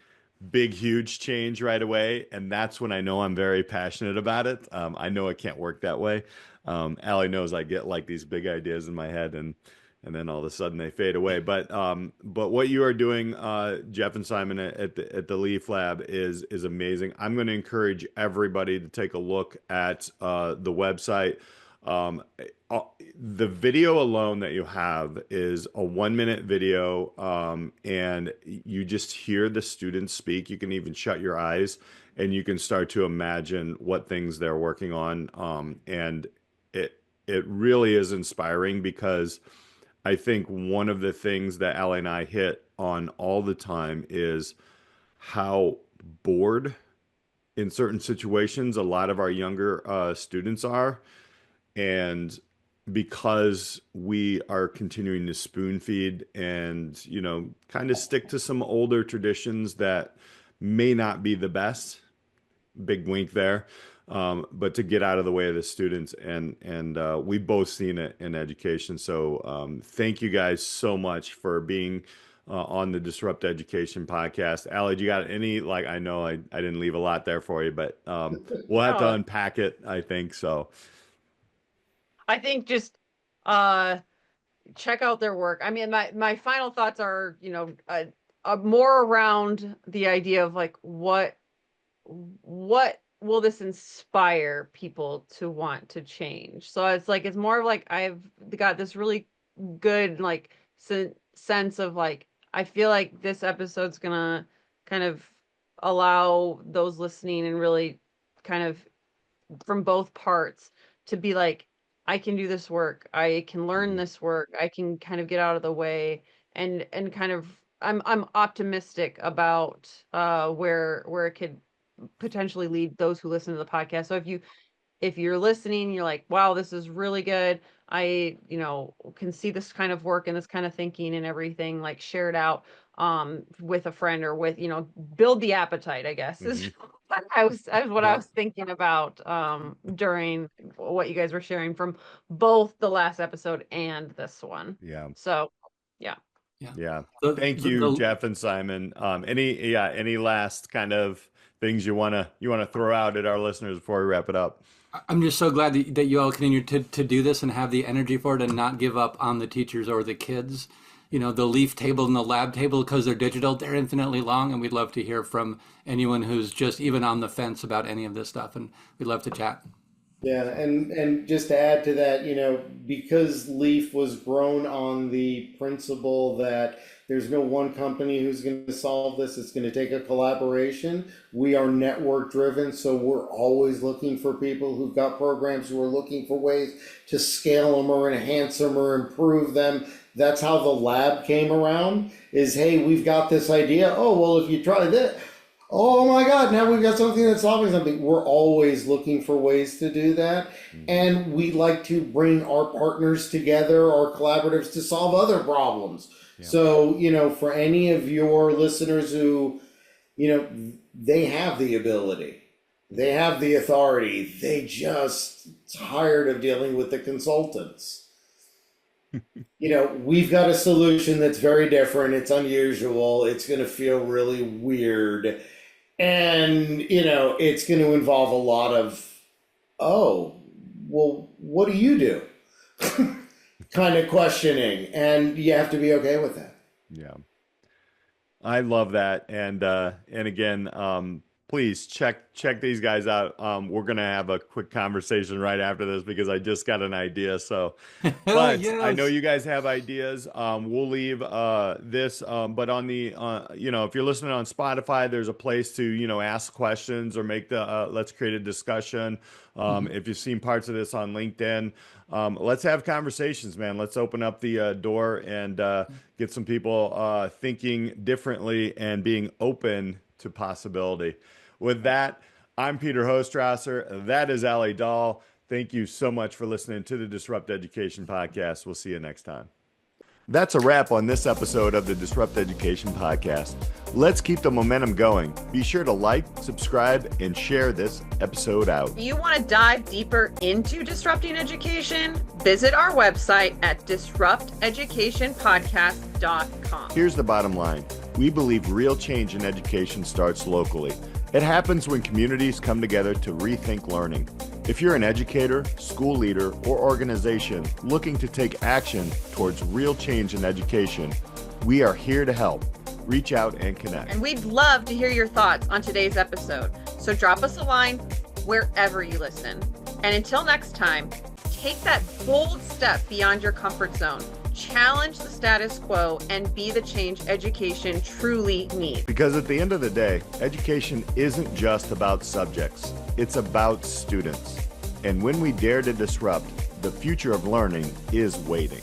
big, huge change right away. And that's when I know I'm very passionate about it. I know it can't work that way. Alli knows I get like these big ideas in my head and then all of a sudden they fade away. But what you are doing, Jeff and Simon at the Leaf Lab is amazing. I'm going to encourage everybody to take a look at the website. Um, the video alone that you have is a 1 minute video, and you just hear the students speak. You can even shut your eyes and you can start to imagine what things they're working on. And it really is inspiring, because I think one of the things that Allie and I hit on all the time is how bored in certain situations a lot of our younger students are. And because we are continuing to spoon feed and, kind of stick to some older traditions that may not be the best, big wink there, but to get out of the way of the students. And we've both seen it in education. So thank you guys so much for being on the Disrupt Education podcast. Allie, do you got any, I know I didn't leave a lot there for you, but we'll have to unpack it, I think. So I think just check out their work. I mean, my final thoughts are, more around the idea of what will this inspire people to want to change? So it's more of I've got this really good sense of I feel like this episode's gonna kind of allow those listening and really kind of from both parts to be I can do this work. I can learn this work. I can kind of get out of the way and kind of I'm optimistic about where it could potentially lead those who listen to the podcast. So if you're listening, you're like, wow, this is really good. I can see this kind of work and this kind of thinking and everything, share it out with a friend or with build the appetite, I guess is I was thinking about during what you guys were sharing from both the last episode and this one. Yeah. So yeah. Thank you, Jeff and Simon. Any last kind of things you wanna throw out at our listeners before we wrap it up? I'm just so glad that you all continue to do this and have the energy for it and not give up on the teachers or the kids. The leaf table and the lab table, because they're digital, they're infinitely long, and we'd love to hear from anyone who's just even on the fence about any of this stuff, and we'd love to chat. Yeah, and just to add to that, because Leaf was grown on the principle that there's no one company who's going to solve this, it's going to take a collaboration. We are network driven, so we're always looking for people who've got programs who are looking for ways to scale them or enhance them or improve them. That's how the lab came around, is, hey, we've got this idea. Oh, well, if you try this, oh my God, now we've got something that's solving something. We're always looking for ways to do that. And we like to bring our partners together, our collaboratives, to solve other problems. Yeah. So, for any of your listeners who, they have the ability, they have the authority, they just tired of dealing with the consultants. We've got a solution that's very different. It's unusual. It's going to feel really weird. And, it's going to involve a lot of, oh, well, what do you do? kind of questioning. And you have to be okay with that. Yeah. I love that. And again, please check these guys out. We're going to have a quick conversation right after this because I just got an idea. So, but yes. I know you guys have ideas. We'll leave this, but on the, if you're listening on Spotify, there's a place to, ask questions or make the, let's create a discussion. If you've seen parts of this on LinkedIn, let's have conversations, man. Let's open up the door and get some people thinking differently and being open to possibility. With that, I'm Peter Hostrasser. That is Alli Dahl. Thank you so much for listening to the Disrupt Education podcast. We'll see you next time. That's a wrap on this episode of the Disrupt Education podcast. Let's keep the momentum going. Be sure to like, subscribe, and share this episode out. If you want to dive deeper into disrupting education, visit our website at disrupteducationpodcast.com. Here's the bottom line. We believe real change in education starts locally. It happens when communities come together to rethink learning. If you're an educator, school leader, or organization looking to take action towards real change in education, we are here to help. Reach out and connect. And we'd love to hear your thoughts on today's episode. So drop us a line wherever you listen. And until next time, Take that bold step beyond your comfort zone. Challenge the status quo and be the change education truly needs. Because at the end of the day, education isn't just about subjects, it's about students. And when we dare to disrupt, the future of learning is waiting.